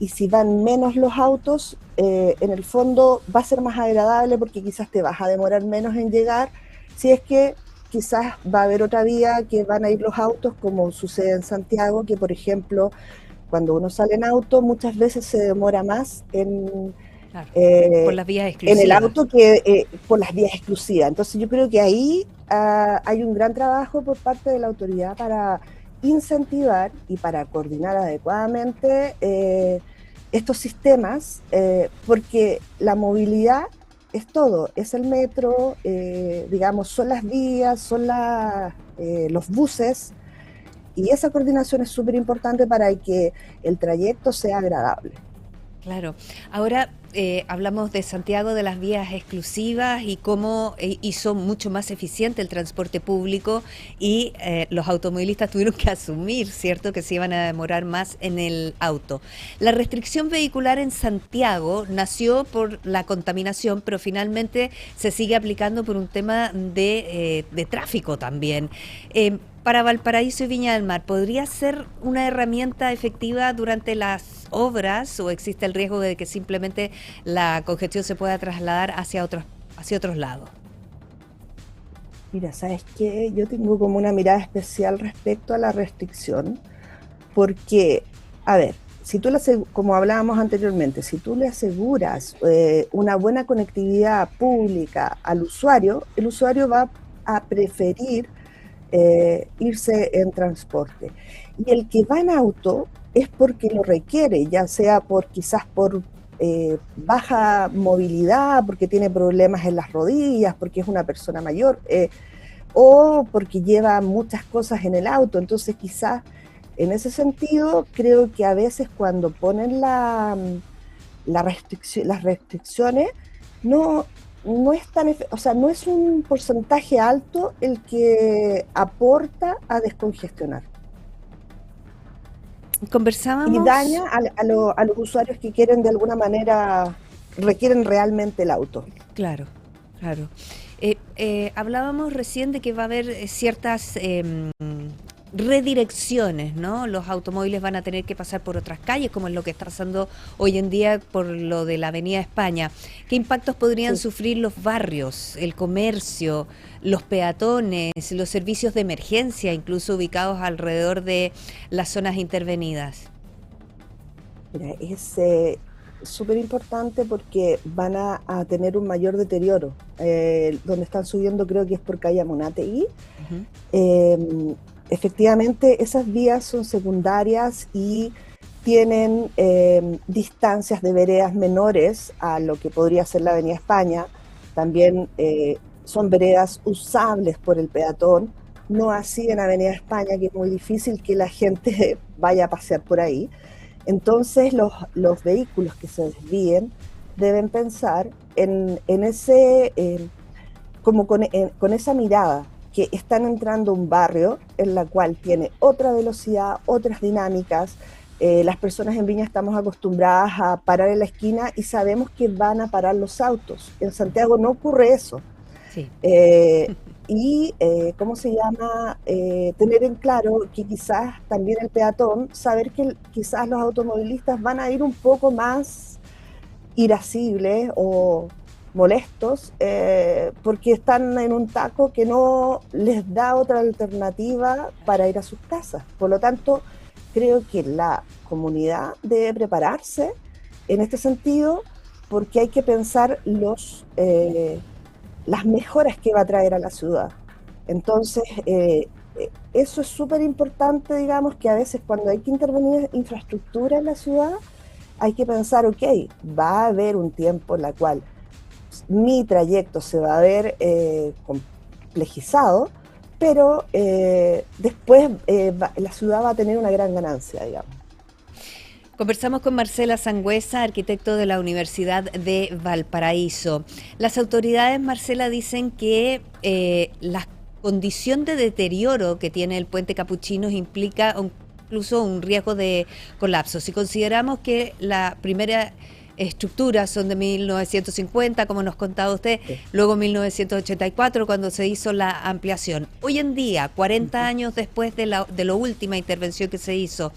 Y si van menos los autos, en el fondo va a ser más agradable porque quizás te vas a demorar menos en llegar, si es que quizás va a haber otra vía que van a ir los autos, como sucede en Santiago, que por ejemplo, cuando uno sale en auto, muchas veces se demora más por las vías exclusivas. En el auto que por las vías exclusivas. Entonces yo creo que ahí hay un gran trabajo por parte de la autoridad para incentivar y para coordinar adecuadamente estos sistemas, porque la movilidad es todo, es el metro, digamos, son las vías, son los buses, y esa coordinación es súper importante para que el trayecto sea agradable. Claro. Ahora hablamos de Santiago, de las vías exclusivas y cómo hizo mucho más eficiente el transporte público y los automovilistas tuvieron que asumir, ¿cierto?, que se iban a demorar más en el auto. La restricción vehicular en Santiago nació por la contaminación, pero finalmente se sigue aplicando por un tema de tráfico también. Para Valparaíso y Viña del Mar, ¿podría ser una herramienta efectiva durante las obras o existe el riesgo de que simplemente la congestión se pueda trasladar hacia otros lados? Mira, ¿sabes qué? Yo tengo como una mirada especial respecto a la restricción, porque, a ver, si tú como hablábamos anteriormente, si tú le aseguras una buena conectividad pública al usuario, el usuario va a preferir irse en transporte. Y el que va en auto es porque lo requiere, ya sea quizás por baja movilidad, porque tiene problemas en las rodillas, porque es una persona mayor, o porque lleva muchas cosas en el auto. Entonces quizás en ese sentido creo que a veces cuando ponen las restricciones no es tan, o sea, no es un porcentaje alto el que aporta a descongestionar. Conversábamos. Y daña a los usuarios que quieren de alguna manera, requieren realmente el auto. Claro, claro. Hablábamos recién de que va a haber ciertas redirecciones, ¿no? Los automóviles van a tener que pasar por otras calles, como es lo que está pasando hoy en día por lo de la Avenida España. ¿Qué impactos podrían sufrir los barrios, el comercio, los peatones, los servicios de emergencia, incluso ubicados alrededor de las zonas intervenidas? Mira, es súper importante porque van a tener un mayor deterioro. Donde están subiendo creo que es por calle Amunátegui. Efectivamente, esas vías son secundarias y tienen distancias de veredas menores a lo que podría ser la Avenida España. También son veredas usables por el peatón, no así en Avenida España, que es muy difícil que la gente vaya a pasear por ahí. Entonces los vehículos que se desvíen deben pensar en ese, como con esa mirada, que están entrando a un barrio en la cual tiene otra velocidad, otras dinámicas. Las personas en Viña estamos acostumbradas a parar en la esquina y sabemos que van a parar los autos. En Santiago no ocurre eso. Sí. ¿Cómo se llama? Tener en claro que quizás también el peatón, saber que quizás los automovilistas van a ir un poco más irascibles o molestos porque están en un taco que no les da otra alternativa para ir a sus casas. Por lo tanto, creo que la comunidad debe prepararse en este sentido, porque hay que pensar las mejoras que va a traer a la ciudad. Entonces, eso es súper importante, digamos, que a veces cuando hay que intervenir en infraestructura en la ciudad, hay que pensar, ok, va a haber un tiempo en el cual mi trayecto se va a ver complejizado, pero después la ciudad va a tener una gran ganancia, digamos. Conversamos con Marcela Sangüesa, arquitecto de la Universidad de Valparaíso. Las autoridades, Marcela, dicen que la condición de deterioro que tiene el puente Capuchinos implica incluso un riesgo de colapso. Si consideramos que la primera estructuras son de 1950, como nos contaba usted, luego 1984, cuando se hizo la ampliación. Hoy en día, 40 años después de la última intervención que se hizo,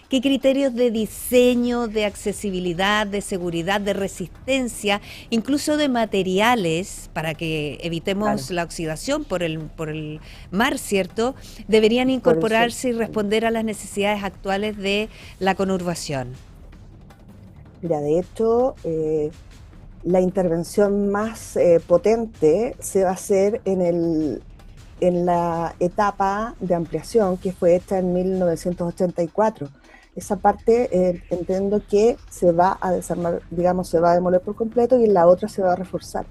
¿qué criterios de diseño, de accesibilidad, de seguridad, de resistencia, incluso de materiales, para que evitemos la oxidación por el mar, ¿cierto?, deberían incorporarse y responder a las necesidades actuales de la conurbación? Mira, de hecho, la intervención más potente se va a hacer en la etapa de ampliación que fue hecha en 1984. Esa parte entiendo que se va a desarmar, digamos, se va a demoler por completo, y en la otra se va a reforzar.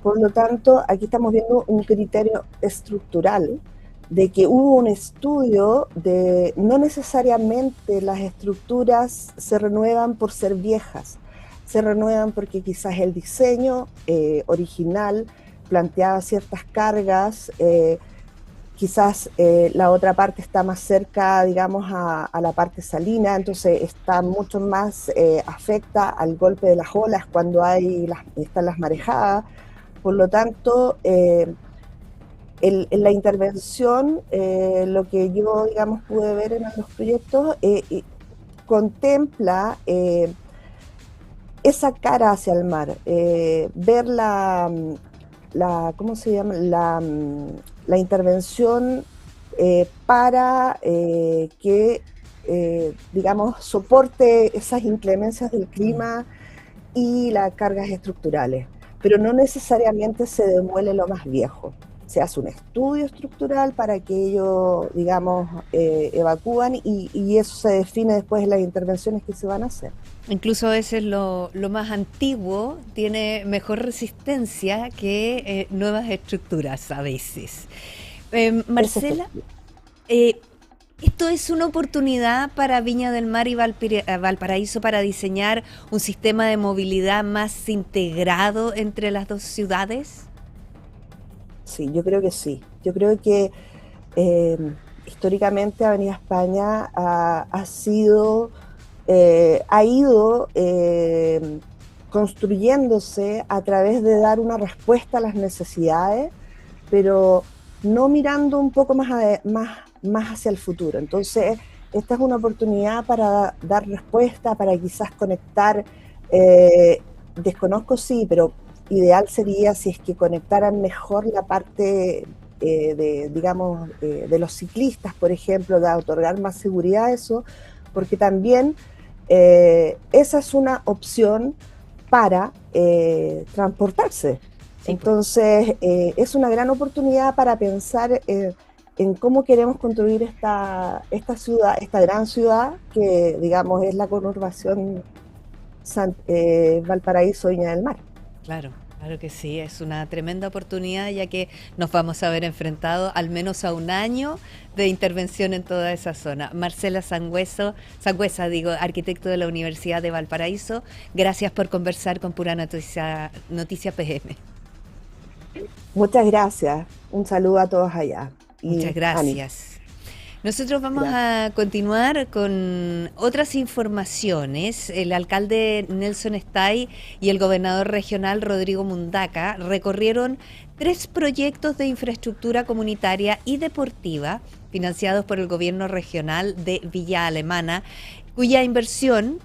Por lo tanto, aquí estamos viendo un criterio estructural de que hubo un estudio de no necesariamente las estructuras se renuevan por ser viejas, se renuevan porque quizás el diseño original planteaba ciertas cargas, quizás la otra parte está más cerca, digamos, a la parte salina, entonces está mucho más afecta al golpe de las olas cuando están las marejadas. Por lo tanto, en la intervención, lo que yo, digamos, pude ver en los proyectos, contempla esa cara hacia el mar, ver ¿cómo se llama? La intervención para que, digamos, soporte esas inclemencias del clima y las cargas estructurales, pero no necesariamente se demuele lo más viejo. Se hace un estudio estructural para que ellos, digamos, evacúan y eso se define después en las intervenciones que se van a hacer. Incluso a veces lo más antiguo tiene mejor resistencia que nuevas estructuras a veces. Marcela, ¿esto es una oportunidad para Viña del Mar y Valparaíso para diseñar un sistema de movilidad más integrado entre las dos ciudades? Sí, yo creo que sí. Yo creo que históricamente Avenida España ha ido construyéndose a través de dar una respuesta a las necesidades, pero no mirando un poco más hacia el futuro. Entonces, esta es una oportunidad para dar respuesta, para quizás conectar, desconozco sí, pero ideal sería si es que conectaran mejor la parte de los ciclistas, por ejemplo, de otorgar más seguridad a eso, porque también esa es una opción para transportarse. Sí. Entonces, es una gran oportunidad para pensar en cómo queremos construir esta ciudad, esta gran ciudad, que, digamos, es la conurbación Valparaíso, Viña del Mar. Claro, claro que sí, es una tremenda oportunidad, ya que nos vamos a ver enfrentados al menos a un año de intervención en toda esa zona. Marcela Sangüesa, arquitecto de la Universidad de Valparaíso, gracias por conversar con Pura Noticia PM. Muchas gracias, un saludo a todos allá. Muchas gracias. Nosotros vamos a continuar con otras informaciones. El alcalde Nelson Stay y el gobernador regional Rodrigo Mundaca recorrieron 3 proyectos de infraestructura comunitaria y deportiva financiados por el gobierno regional de Villa Alemana, cuya inversión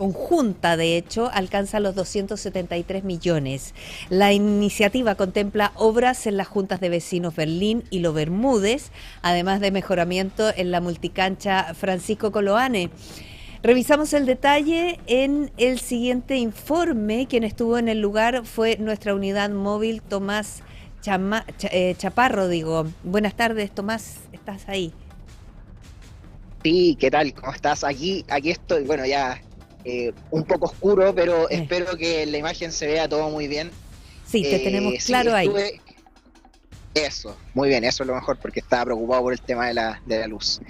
conjunta, de hecho, alcanza los 273 millones. La iniciativa contempla obras en las juntas de vecinos Berlín y Lo Bermúdez, además de mejoramiento en la multicancha Francisco Coloane. Revisamos el detalle en el siguiente informe. Quien estuvo en el lugar fue nuestra unidad móvil Tomás Chaparro. Buenas tardes, Tomás, ¿estás ahí? Sí, ¿qué tal? ¿Cómo estás? Aquí estoy, bueno, ya un poco oscuro, pero espero que en la imagen se vea todo muy bien. Sí, te tenemos claro ahí. Eso, muy bien, eso es lo mejor, porque estaba preocupado por el tema de la luz.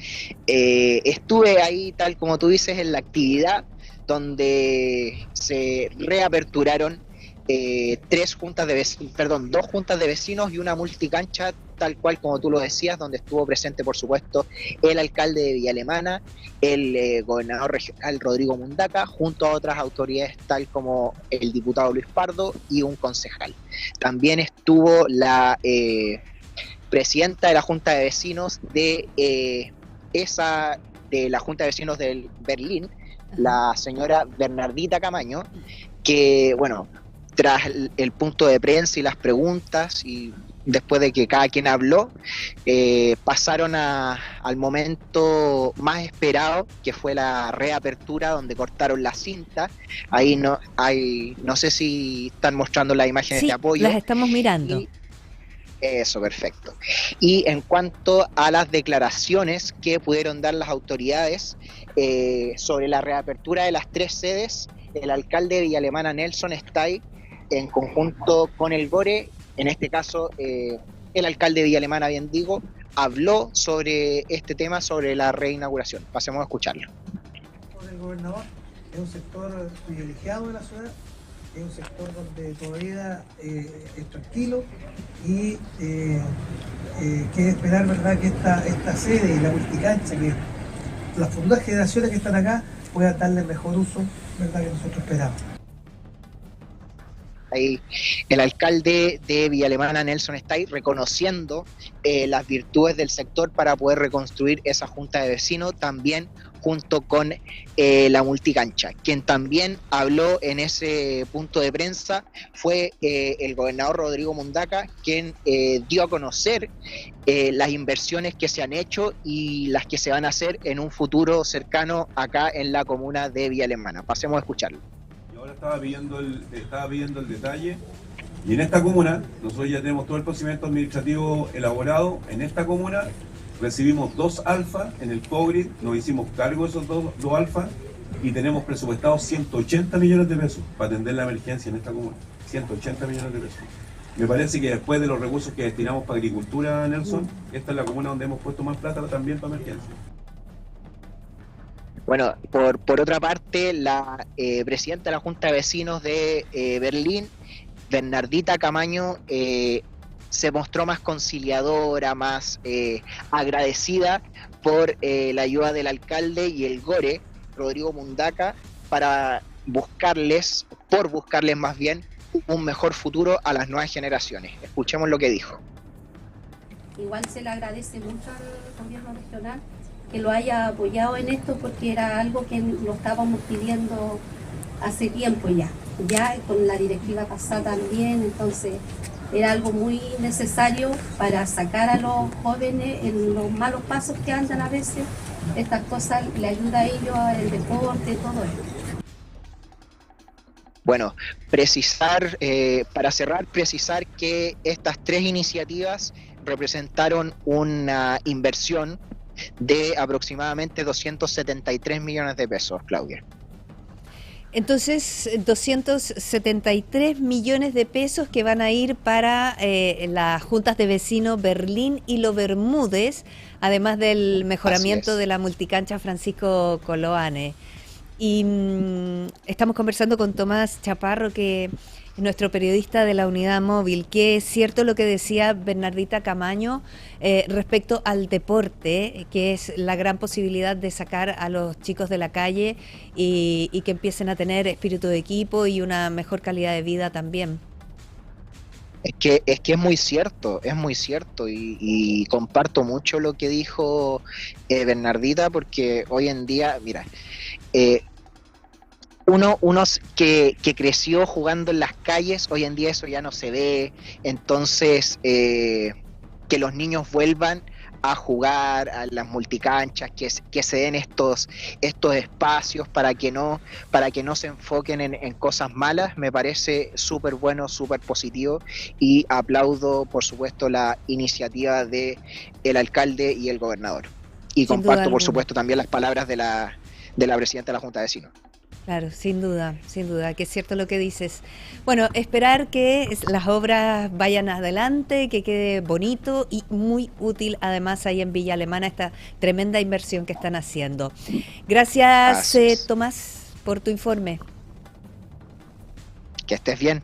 Estuve ahí, tal como tú dices, en la actividad donde se reaperturaron dos juntas de vecinos y una multicancha, tal cual como tú lo decías, donde estuvo presente, por supuesto, el alcalde de Villa Alemana, el gobernador regional Rodrigo Mundaca, junto a otras autoridades, tal como el diputado Luis Pardo y un concejal. También estuvo la presidenta de la Junta de Vecinos de la Junta de Vecinos del Berlín, la señora Bernardita Camaño, que, bueno, tras el punto de prensa y las preguntas, y después de que cada quien habló, pasaron al momento más esperado, que fue la reapertura, donde cortaron la cinta. Ahí no sé si están mostrando las imágenes de apoyo. Las estamos mirando. Eso, perfecto. Y en cuanto a las declaraciones que pudieron dar las autoridades sobre la reapertura de las 3 sedes, el alcalde de Villa Alemana, Nelson Stay, en conjunto con el GORE, en este caso el alcalde de Villa Alemana, bien digo, habló sobre este tema, sobre la reinauguración. Pasemos a escucharlo. El gobernador es un sector privilegiado de la ciudad, es un sector donde todavía es tranquilo y que esperar, ¿verdad?, que esta sede y la multicancha, que las futuras generaciones que están acá puedan darle mejor uso, ¿verdad?, que nosotros esperamos. Ahí el alcalde de Villa Alemana, Nelson Stay, reconociendo las virtudes del sector para poder reconstruir esa junta de vecinos, también junto con la multicancha. Quien también habló en ese punto de prensa fue el gobernador Rodrigo Mundaca, quien dio a conocer las inversiones que se han hecho y las que se van a hacer en un futuro cercano acá en la comuna de Villa Alemana. Pasemos a escucharlo. Ahora estaba pidiendo el detalle, y en esta comuna nosotros ya tenemos todo el procedimiento administrativo elaborado. En esta comuna recibimos 2 alfa en el COGRID, nos hicimos cargo de esos dos alfa y tenemos presupuestados 180 millones de pesos para atender la emergencia en esta comuna. 180 millones de pesos. Me parece que después de los recursos que destinamos para agricultura, Nelson, esta es la comuna donde hemos puesto más plata también para emergencia. Bueno, por otra parte, la presidenta de la Junta de Vecinos de Berlín, Bernardita Camaño, se mostró más conciliadora, más agradecida por la ayuda del alcalde y el GORE, Rodrigo Mundaca, para buscarles más bien, un mejor futuro a las nuevas generaciones. Escuchemos lo que dijo. Igual se le agradece mucho al gobierno regional que lo haya apoyado en esto, porque era algo que lo estábamos pidiendo hace tiempo ya con la directiva pasada también, entonces era algo muy necesario para sacar a los jóvenes en los malos pasos que andan a veces. Estas cosas le ayuda a ellos, el deporte, todo esto. Bueno, para cerrar, precisar que estas 3 iniciativas representaron una inversión de aproximadamente 273 millones de pesos, Claudia. Entonces, 273 millones de pesos que van a ir para las juntas de vecinos Berlín y Lo Bermúdez, además del mejoramiento de la multicancha Francisco Coloane. Y estamos conversando con Tomás Chaparro, que es nuestro periodista de la unidad móvil, que es cierto lo que decía Bernardita Camaño respecto al deporte, que es la gran posibilidad de sacar a los chicos de la calle y que empiecen a tener espíritu de equipo y una mejor calidad de vida también. Es que es muy cierto, y comparto mucho lo que dijo Bernardita, porque hoy en día, mira, uno que creció jugando en las calles, hoy en día eso ya no se ve. Entonces, que los niños vuelvan a jugar a las multicanchas, que se den estos espacios para que no se enfoquen en cosas malas, me parece súper bueno, súper positivo, y aplaudo por supuesto la iniciativa de el alcalde y el gobernador, y comparto por supuesto también las palabras de la presidenta de la Junta de Vecinos. Claro, sin duda, que es cierto lo que dices. Bueno, esperar que las obras vayan adelante, que quede bonito y muy útil además ahí en Villa Alemana esta tremenda inversión que están haciendo. Gracias, Tomás, por tu informe. Que estés bien.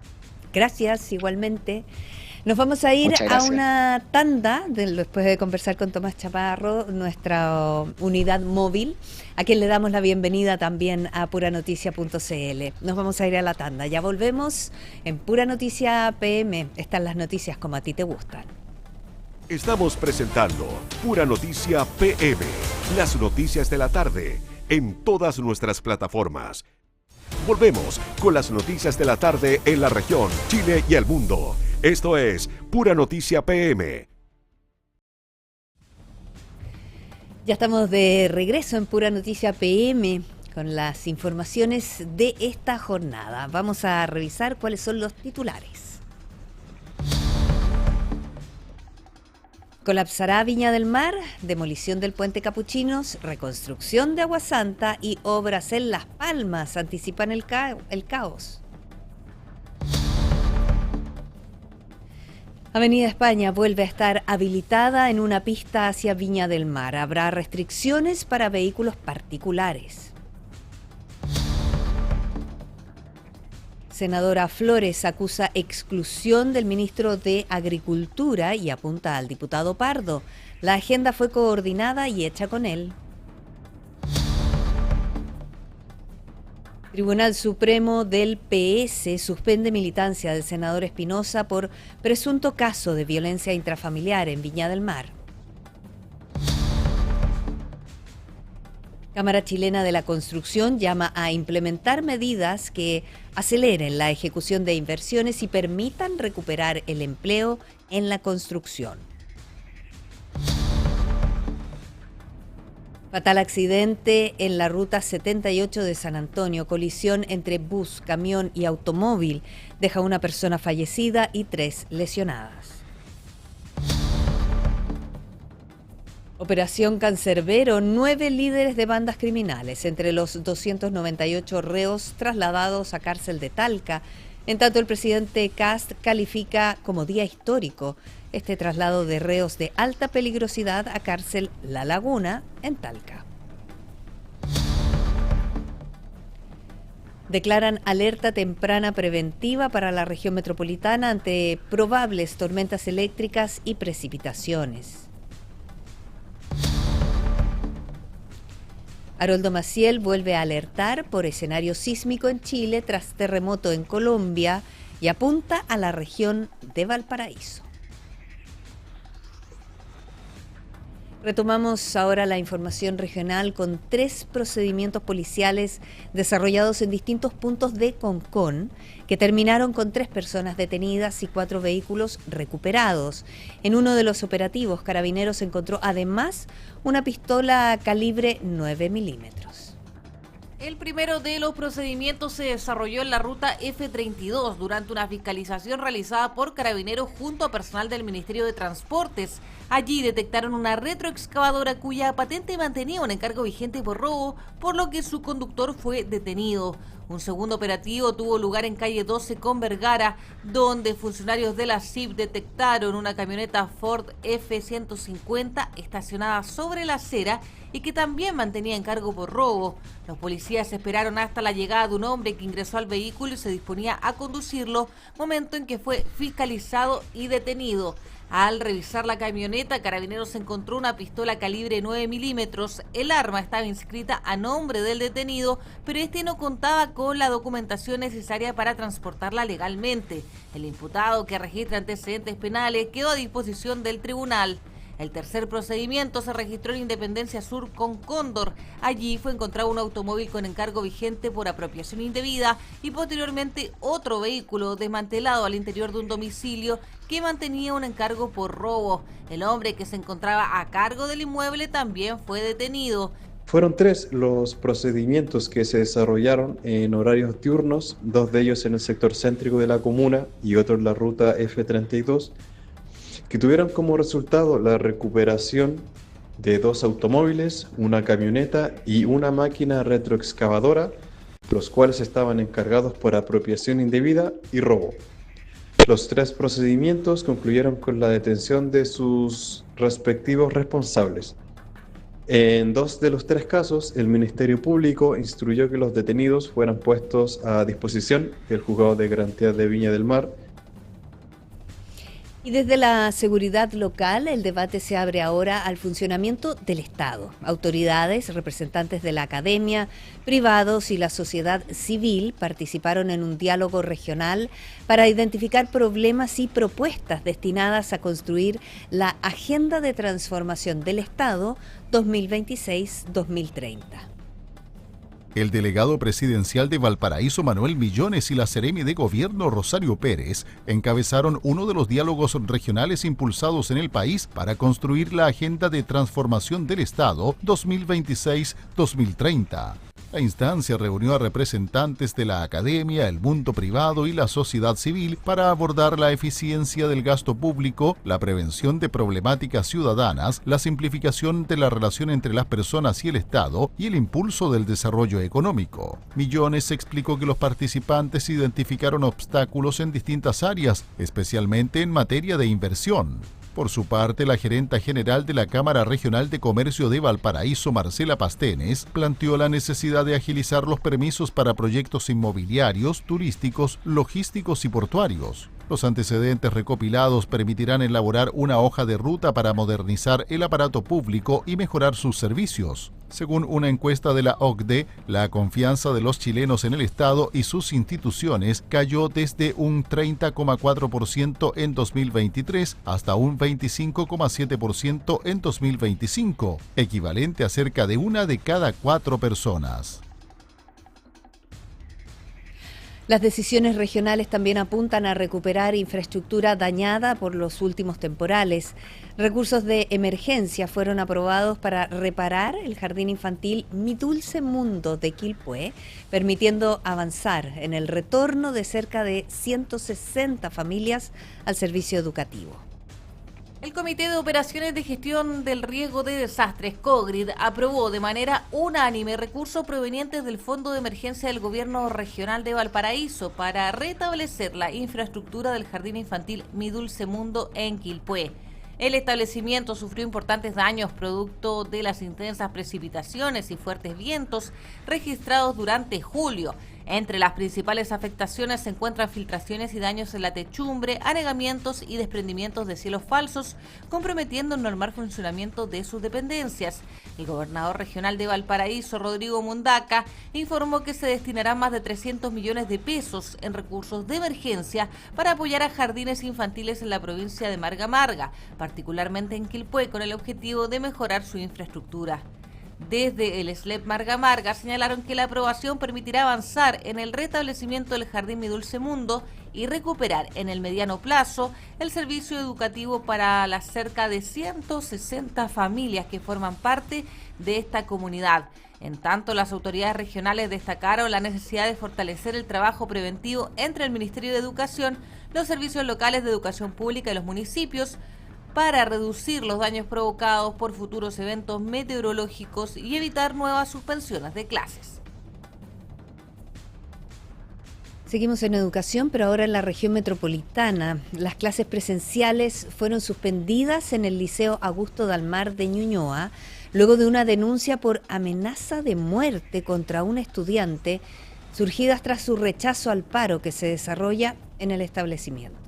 Gracias, igualmente. Nos vamos a ir a una tanda, después de conversar con Tomás Chaparro, nuestra unidad móvil, a quien le damos la bienvenida también a puranoticia.cl. Nos vamos a ir a la tanda. Ya volvemos en Pura Noticia PM. Están las noticias como a ti te gustan. Estamos presentando Pura Noticia PM, las noticias de la tarde, en todas nuestras plataformas. Volvemos con las noticias de la tarde en la región, Chile y el mundo. Esto es Pura Noticia PM. Ya estamos de regreso en Pura Noticia PM con las informaciones de esta jornada. Vamos a revisar cuáles son los titulares. Colapsará Viña del Mar, demolición del puente Capuchinos, reconstrucción de Agua Santa y obras en Las Palmas anticipan el caos. Avenida España vuelve a estar habilitada en una pista hacia Viña del Mar. Habrá restricciones para vehículos particulares. Senadora Flores acusa exclusión del ministro de Agricultura y apunta al diputado Pardo. La agenda fue coordinada y hecha con él. Tribunal Supremo del PS suspende militancia del senador Espinosa por presunto caso de violencia intrafamiliar en Viña del Mar. Cámara Chilena de la Construcción llama a implementar medidas que aceleren la ejecución de inversiones y permitan recuperar el empleo en la construcción. Fatal accidente en la ruta 78 de San Antonio. Colisión entre bus, camión y automóvil deja una persona fallecida y 3 lesionadas. Operación Cancerbero, 9 líderes de bandas criminales, entre los 298 reos trasladados a cárcel de Talca. En tanto, el presidente Kast califica como día histórico este traslado de reos de alta peligrosidad a cárcel La Laguna, en Talca. Declaran alerta temprana preventiva para la región metropolitana ante probables tormentas eléctricas y precipitaciones. Haroldo Maciel vuelve a alertar por escenario sísmico en Chile tras terremoto en Colombia y apunta a la región de Valparaíso. Retomamos ahora la información regional con 3 procedimientos policiales desarrollados en distintos puntos de Concón que terminaron con 3 personas detenidas y 4 vehículos recuperados. En uno de los operativos, Carabineros encontró además una pistola calibre 9 milímetros. El primero de los procedimientos se desarrolló en la ruta F32 durante una fiscalización realizada por Carabineros junto a personal del Ministerio de Transportes. Allí detectaron una retroexcavadora cuya patente mantenía un encargo vigente por robo, por lo que su conductor fue detenido. Un segundo operativo tuvo lugar en calle 12 con Vergara, donde funcionarios de la CIP detectaron una camioneta Ford F-150 estacionada sobre la acera y que también mantenía encargo por robo. Los policías esperaron hasta la llegada de un hombre que ingresó al vehículo y se disponía a conducirlo, momento en que fue fiscalizado y detenido. Al revisar la camioneta, Carabineros encontró una pistola calibre 9 milímetros. El arma estaba inscrita a nombre del detenido, pero este no contaba con la documentación necesaria para transportarla legalmente. El imputado, que registra antecedentes penales, quedó a disposición del tribunal. El tercer procedimiento se registró en Independencia Sur con Cóndor. Allí fue encontrado un automóvil con encargo vigente por apropiación indebida y posteriormente otro vehículo desmantelado al interior de un domicilio que mantenía un encargo por robo. El hombre que se encontraba a cargo del inmueble también fue detenido. Fueron 3 los procedimientos que se desarrollaron en horarios diurnos, 2 de ellos en el sector céntrico de la comuna y otro en la ruta F32, que tuvieron como resultado la recuperación de 2 automóviles, una camioneta y una máquina retroexcavadora, los cuales estaban encargados por apropiación indebida y robo. Los 3 procedimientos concluyeron con la detención de sus respectivos responsables. En 2 de los 3 casos, el Ministerio Público instruyó que los detenidos fueran puestos a disposición del Juzgado de Garantías de Viña del Mar. Y desde la seguridad local, el debate se abre ahora al funcionamiento del Estado. Autoridades, representantes de la academia, privados y la sociedad civil participaron en un diálogo regional para identificar problemas y propuestas destinadas a construir la Agenda de Transformación del Estado 2026-2030. El delegado presidencial de Valparaíso, Manuel Millones, y la seremi de Gobierno, Rosario Pérez, encabezaron uno de los diálogos regionales impulsados en el país para construir la Agenda de Transformación del Estado 2026-2030. La instancia reunió a representantes de la academia, el mundo privado y la sociedad civil para abordar la eficiencia del gasto público, la prevención de problemáticas ciudadanas, la simplificación de la relación entre las personas y el Estado y el impulso del desarrollo económico. Millones explicó que los participantes identificaron obstáculos en distintas áreas, especialmente en materia de inversión. Por su parte, la gerenta general de la Cámara Regional de Comercio de Valparaíso, Marcela Pastenes, planteó la necesidad de agilizar los permisos para proyectos inmobiliarios, turísticos, logísticos y portuarios. Los antecedentes recopilados permitirán elaborar una hoja de ruta para modernizar el aparato público y mejorar sus servicios. Según una encuesta de la OCDE, la confianza de los chilenos en el Estado y sus instituciones cayó desde un 30,4% en 2023 hasta un 25,7% en 2025, equivalente a cerca de 1 de cada 4 personas. Las decisiones regionales también apuntan a recuperar infraestructura dañada por los últimos temporales. Recursos de emergencia fueron aprobados para reparar el jardín infantil Mi Dulce Mundo de Quilpué, permitiendo avanzar en el retorno de cerca de 160 familias al servicio educativo. El Comité de Operaciones de Gestión del Riesgo de Desastres, COGRID, aprobó de manera unánime recursos provenientes del Fondo de Emergencia del Gobierno Regional de Valparaíso para restablecer la infraestructura del Jardín Infantil Mi Dulce Mundo en Quilpué. El establecimiento sufrió importantes daños producto de las intensas precipitaciones y fuertes vientos registrados durante julio. Entre las principales afectaciones se encuentran filtraciones y daños en la techumbre, anegamientos y desprendimientos de cielos falsos, comprometiendo el normal funcionamiento de sus dependencias. El gobernador regional de Valparaíso, Rodrigo Mundaca, informó que se destinarán más de 300 millones de pesos en recursos de emergencia para apoyar a jardines infantiles en la provincia de Marga Marga, particularmente en Quilpué, con el objetivo de mejorar su infraestructura. Desde el SLEP Marga Marga señalaron que la aprobación permitirá avanzar en el restablecimiento del Jardín Mi Dulce Mundo y recuperar en el mediano plazo el servicio educativo para las cerca de 160 familias que forman parte de esta comunidad. En tanto, las autoridades regionales destacaron la necesidad de fortalecer el trabajo preventivo entre el Ministerio de Educación, los servicios locales de educación pública y los municipios, para reducir los daños provocados por futuros eventos meteorológicos y evitar nuevas suspensiones de clases. Seguimos en educación, pero ahora en la región metropolitana. Las clases presenciales fueron suspendidas en el Liceo Augusto Dalmar de Ñuñoa, luego de una denuncia por amenaza de muerte contra un estudiante, surgidas tras su rechazo al paro que se desarrolla en el establecimiento.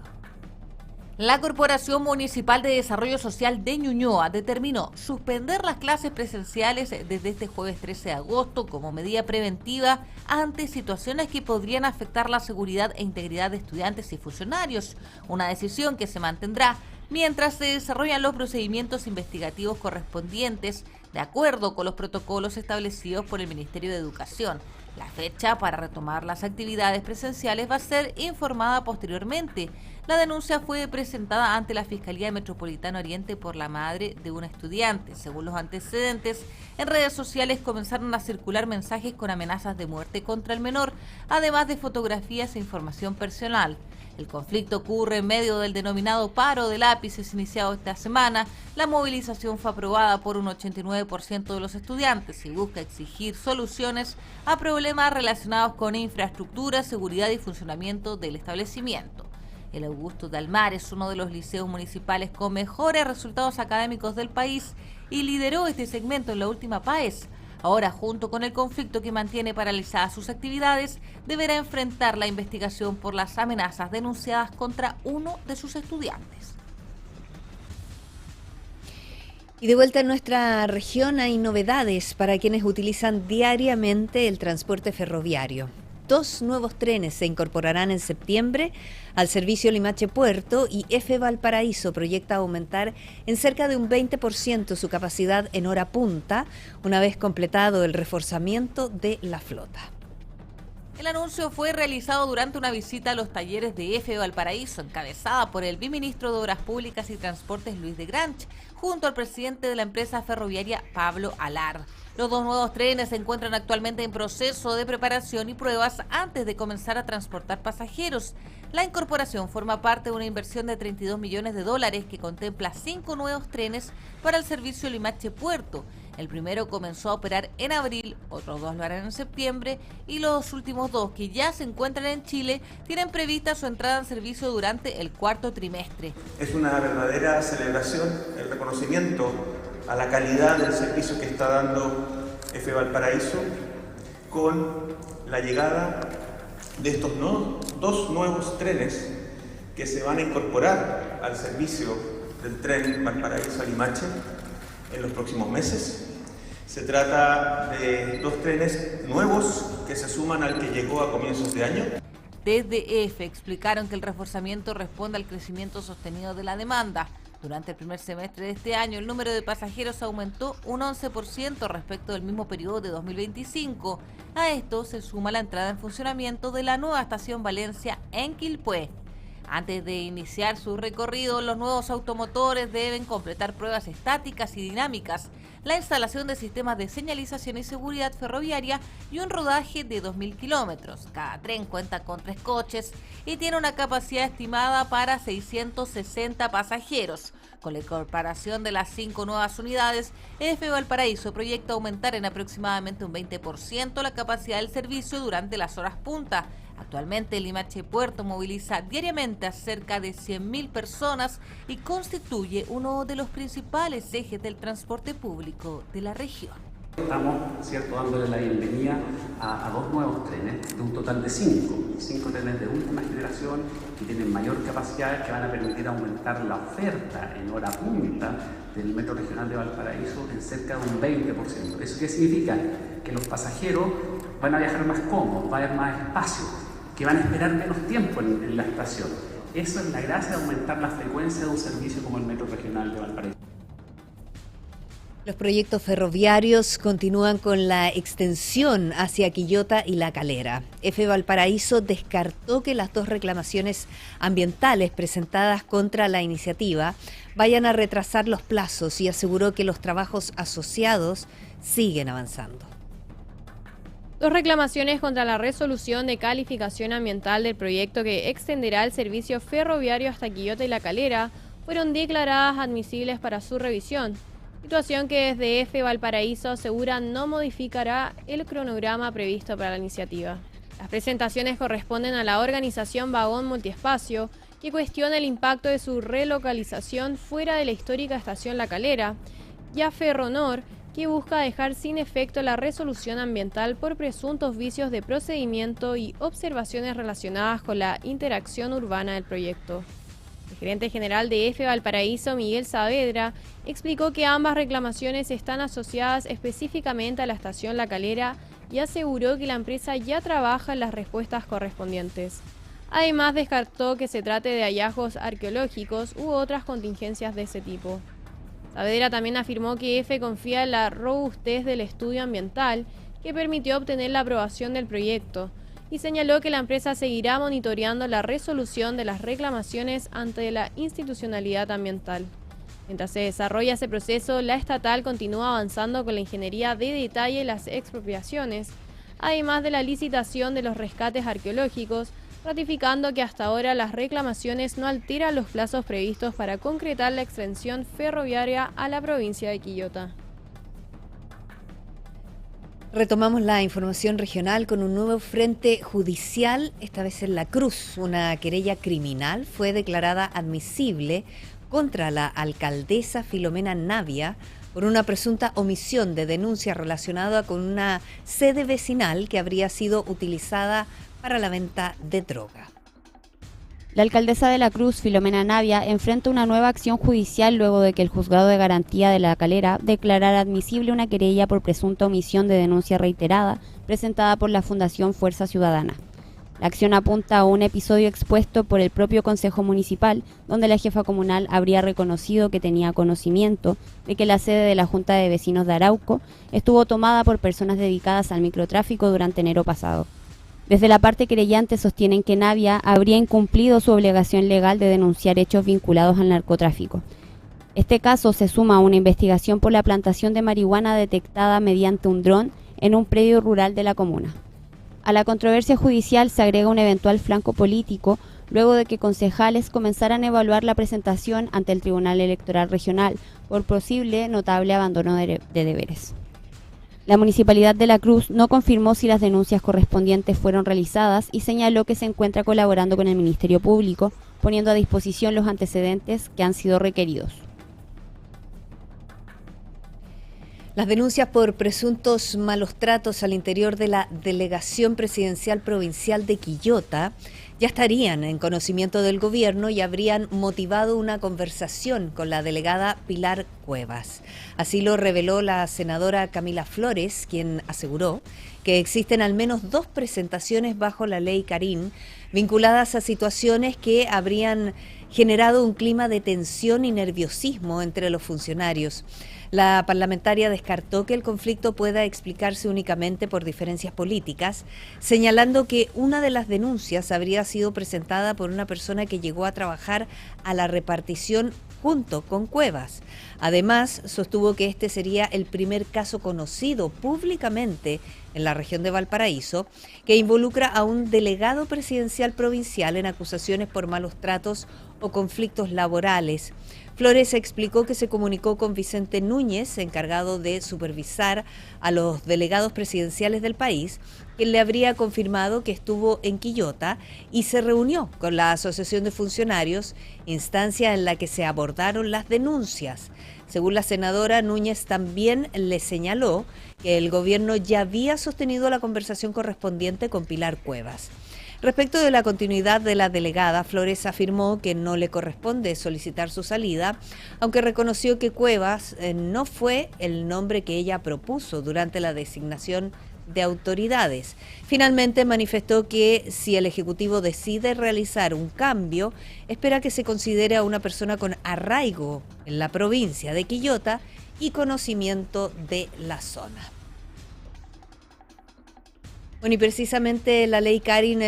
La Corporación Municipal de Desarrollo Social de Ñuñoa determinó suspender las clases presenciales desde este jueves 13 de agosto como medida preventiva ante situaciones que podrían afectar la seguridad e integridad de estudiantes y funcionarios, una decisión que se mantendrá mientras se desarrollan los procedimientos investigativos correspondientes de acuerdo con los protocolos establecidos por el Ministerio de Educación. La fecha para retomar las actividades presenciales va a ser informada posteriormente. La denuncia fue presentada ante la Fiscalía Metropolitana Oriente por la madre de una estudiante. Según los antecedentes, en redes sociales comenzaron a circular mensajes con amenazas de muerte contra el menor, además de fotografías e información personal. El conflicto ocurre en medio del denominado paro de lápices iniciado esta semana. La movilización fue aprobada por un 89% de los estudiantes y busca exigir soluciones a problemas relacionados con infraestructura, seguridad y funcionamiento del establecimiento. El Augusto de Almar es uno de los liceos municipales con mejores resultados académicos del país y lideró este segmento en la última PAES. Ahora, junto con el conflicto que mantiene paralizadas sus actividades, deberá enfrentar la investigación por las amenazas denunciadas contra uno de sus estudiantes. Y de vuelta en nuestra región hay novedades para quienes utilizan diariamente el transporte ferroviario. 2 nuevos trenes se incorporarán en septiembre al servicio Limache-Puerto y EFE Valparaíso proyecta aumentar en cerca de un 20% su capacidad en hora punta, una vez completado el reforzamiento de la flota. El anuncio fue realizado durante una visita a los talleres de EFE Valparaíso, encabezada por el viceministro de Obras Públicas y Transportes Luis de Granch, junto al presidente de la empresa ferroviaria Pablo Alar. Los 2 nuevos trenes se encuentran actualmente en proceso de preparación y pruebas antes de comenzar a transportar pasajeros. La incorporación forma parte de una inversión de $32 millones que contempla 5 nuevos trenes para el servicio Limache-Puerto. El primero comenzó a operar en abril, otros 2 lo harán en septiembre y los últimos 2 que ya se encuentran en Chile tienen prevista su entrada en servicio durante el 4º trimestre. Es una verdadera celebración, el reconocimiento a la calidad del servicio que está dando EFE Valparaíso con la llegada de estos 2 nuevos trenes que se van a incorporar al servicio del tren Valparaíso-Limache en los próximos meses. Se trata de 2 trenes nuevos que se suman al que llegó a comienzos de año. Desde EFE explicaron que el reforzamiento responde al crecimiento sostenido de la demanda. Durante el primer semestre de este año, el número de pasajeros aumentó un 11% respecto del mismo periodo de 2025. A esto se suma la entrada en funcionamiento de la nueva estación Valencia en Quilpué. Antes de iniciar su recorrido, los nuevos automotores deben completar pruebas estáticas y dinámicas, la instalación de sistemas de señalización y seguridad ferroviaria y un rodaje de 2.000 kilómetros. Cada tren cuenta con 3 coches y tiene una capacidad estimada para 660 pasajeros. Con la incorporación de las 5 nuevas unidades, EFE Valparaíso proyecta aumentar en aproximadamente un 20% la capacidad del servicio durante las horas punta. Actualmente, Limache-Puerto moviliza diariamente a cerca de 100.000 personas y constituye uno de los principales ejes del transporte público de la región. Estamos, dándole la bienvenida a 2 nuevos trenes, de un total de 5 trenes de última generación que tienen mayor capacidad, que van a permitir aumentar la oferta en hora punta del Metro Regional de Valparaíso en cerca de un 20%. ¿Eso qué significa? Que los pasajeros van a viajar más cómodos, va a haber más espacio, que van a esperar menos tiempo en la estación. Eso es la gracia de aumentar la frecuencia de un servicio como el Metro Regional de Valparaíso. Los proyectos ferroviarios continúan con la extensión hacia Quillota y La Calera. EFE Valparaíso descartó que las 2 reclamaciones ambientales presentadas contra la iniciativa vayan a retrasar los plazos y aseguró que los trabajos asociados siguen avanzando. 2 reclamaciones contra la resolución de calificación ambiental del proyecto que extenderá el servicio ferroviario hasta Quillota y La Calera fueron declaradas admisibles para su revisión. Situación que desde EFE Valparaíso asegura no modificará el cronograma previsto para la iniciativa. Las presentaciones corresponden a la organización Vagón Multiespacio, que cuestiona el impacto de su relocalización fuera de la histórica estación La Calera, y a Ferronor, que busca dejar sin efecto la resolución ambiental por presuntos vicios de procedimiento y observaciones relacionadas con la interacción urbana del proyecto. El gerente general de EFE Valparaíso, Miguel Saavedra, explicó que ambas reclamaciones están asociadas específicamente a la estación La Calera y aseguró que la empresa ya trabaja en las respuestas correspondientes. Además, descartó que se trate de hallazgos arqueológicos u otras contingencias de ese tipo. Saavedra también afirmó que EFE confía en la robustez del estudio ambiental que permitió obtener la aprobación del proyecto y señaló que la empresa seguirá monitoreando la resolución de las reclamaciones ante la institucionalidad ambiental. Mientras se desarrolla ese proceso, la estatal continúa avanzando con la ingeniería de detalle y las expropiaciones, además de la licitación de los rescates arqueológicos, ratificando que hasta ahora las reclamaciones no alteran los plazos previstos para concretar la extensión ferroviaria a la provincia de Quillota. Retomamos la información regional con un nuevo frente judicial, esta vez en La Cruz. Una querella criminal fue declarada admisible contra la alcaldesa Filomena Navia por una presunta omisión de denuncia relacionada con una sede vecinal que habría sido utilizada para la venta de droga. La alcaldesa de La Cruz, Filomena Navia, enfrenta una nueva acción judicial luego de que el Juzgado de Garantía de La Calera declarara admisible una querella por presunta omisión de denuncia reiterada presentada por la Fundación Fuerza Ciudadana. La acción apunta a un episodio expuesto por el propio Consejo Municipal, donde la jefa comunal habría reconocido que tenía conocimiento de que la sede de la Junta de Vecinos de Arauco estuvo tomada por personas dedicadas al microtráfico durante enero pasado. Desde la parte querellante sostienen que Navia habría incumplido su obligación legal de denunciar hechos vinculados al narcotráfico. Este caso se suma a una investigación por la plantación de marihuana detectada mediante un dron en un predio rural de la comuna. A la controversia judicial se agrega un eventual flanco político luego de que concejales comenzaran a evaluar la presentación ante el Tribunal Electoral Regional por posible notable abandono de deberes. La Municipalidad de La Cruz no confirmó si las denuncias correspondientes fueron realizadas y señaló que se encuentra colaborando con el Ministerio Público, poniendo a disposición los antecedentes que han sido requeridos. Las denuncias por presuntos malos tratos al interior de la Delegación Presidencial Provincial de Quillota ya estarían en conocimiento del gobierno y habrían motivado una conversación con la delegada Pilar Cuevas. Así lo reveló la senadora Camila Flores, quien aseguró que existen al menos 2 presentaciones bajo la ley Karin vinculadas a situaciones que habrían generado un clima de tensión y nerviosismo entre los funcionarios. La parlamentaria descartó que el conflicto pueda explicarse únicamente por diferencias políticas, señalando que una de las denuncias habría sido presentada por una persona que llegó a trabajar a la repartición junto con Cuevas. Además, sostuvo que este sería el primer caso conocido públicamente en la región de Valparaíso que involucra a un delegado presidencial provincial en acusaciones por malos tratos o conflictos laborales. Flores explicó que se comunicó con Vicente Núñez, encargado de supervisar a los delegados presidenciales del país, quien le habría confirmado que estuvo en Quillota y se reunió con la Asociación de Funcionarios, instancia en la que se abordaron las denuncias. Según la senadora, Núñez también le señaló que el gobierno ya había sostenido la conversación correspondiente con Pilar Cuevas. Respecto de la continuidad de la delegada, Flores afirmó que no le corresponde solicitar su salida, aunque reconoció que Cuevas no fue el nombre que ella propuso durante la designación de autoridades. Finalmente manifestó que si el Ejecutivo decide realizar un cambio, espera que se considere a una persona con arraigo en la provincia de Quillota y conocimiento de la zona. Bueno, y precisamente la ley Karin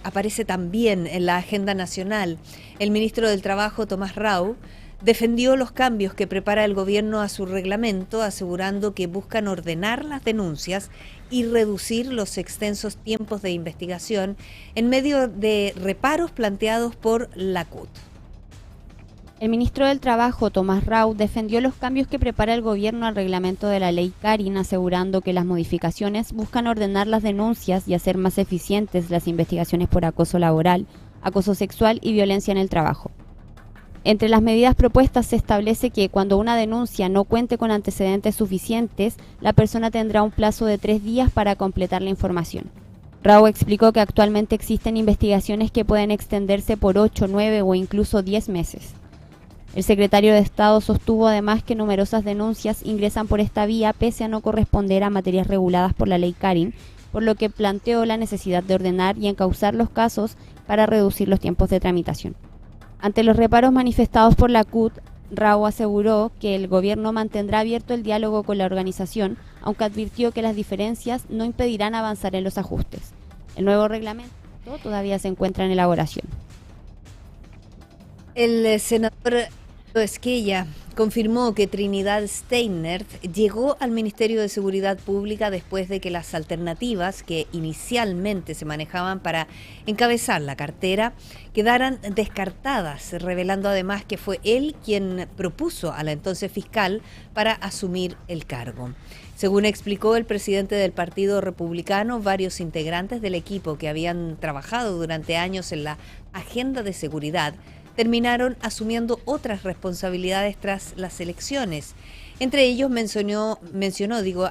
aparece también en la agenda nacional. El ministro del Trabajo, Tomás Rau, defendió los cambios que prepara el gobierno a su reglamento, asegurando que buscan ordenar las denuncias y reducir los extensos tiempos de investigación en medio de reparos planteados por la CUT. El ministro del Trabajo, Tomás Rau, defendió los cambios que prepara el gobierno al reglamento de la ley Karin, asegurando que las modificaciones buscan ordenar las denuncias y hacer más eficientes las investigaciones por acoso laboral, acoso sexual y violencia en el trabajo. Entre las medidas propuestas se establece que cuando una denuncia no cuente con antecedentes suficientes, la persona tendrá un plazo de 3 días para completar la información. Rau explicó que actualmente existen investigaciones que pueden extenderse por 8, 9 o incluso 10 meses. El secretario de Estado sostuvo además que numerosas denuncias ingresan por esta vía pese a no corresponder a materias reguladas por la ley Karin, por lo que planteó la necesidad de ordenar y encauzar los casos para reducir los tiempos de tramitación. Ante los reparos manifestados por la CUT, Rao aseguró que el gobierno mantendrá abierto el diálogo con la organización, aunque advirtió que las diferencias no impedirán avanzar en los ajustes. El nuevo reglamento todavía se encuentra en elaboración. El senador Esquella confirmó que Trinidad Steinert llegó al Ministerio de Seguridad Pública después de que las alternativas que inicialmente se manejaban para encabezar la cartera quedaran descartadas, revelando además que fue él quien propuso a la entonces fiscal para asumir el cargo. Según explicó el presidente del Partido Republicano, varios integrantes del equipo que habían trabajado durante años en la agenda de seguridad terminaron asumiendo otras responsabilidades tras las elecciones. Entre ellos mencionó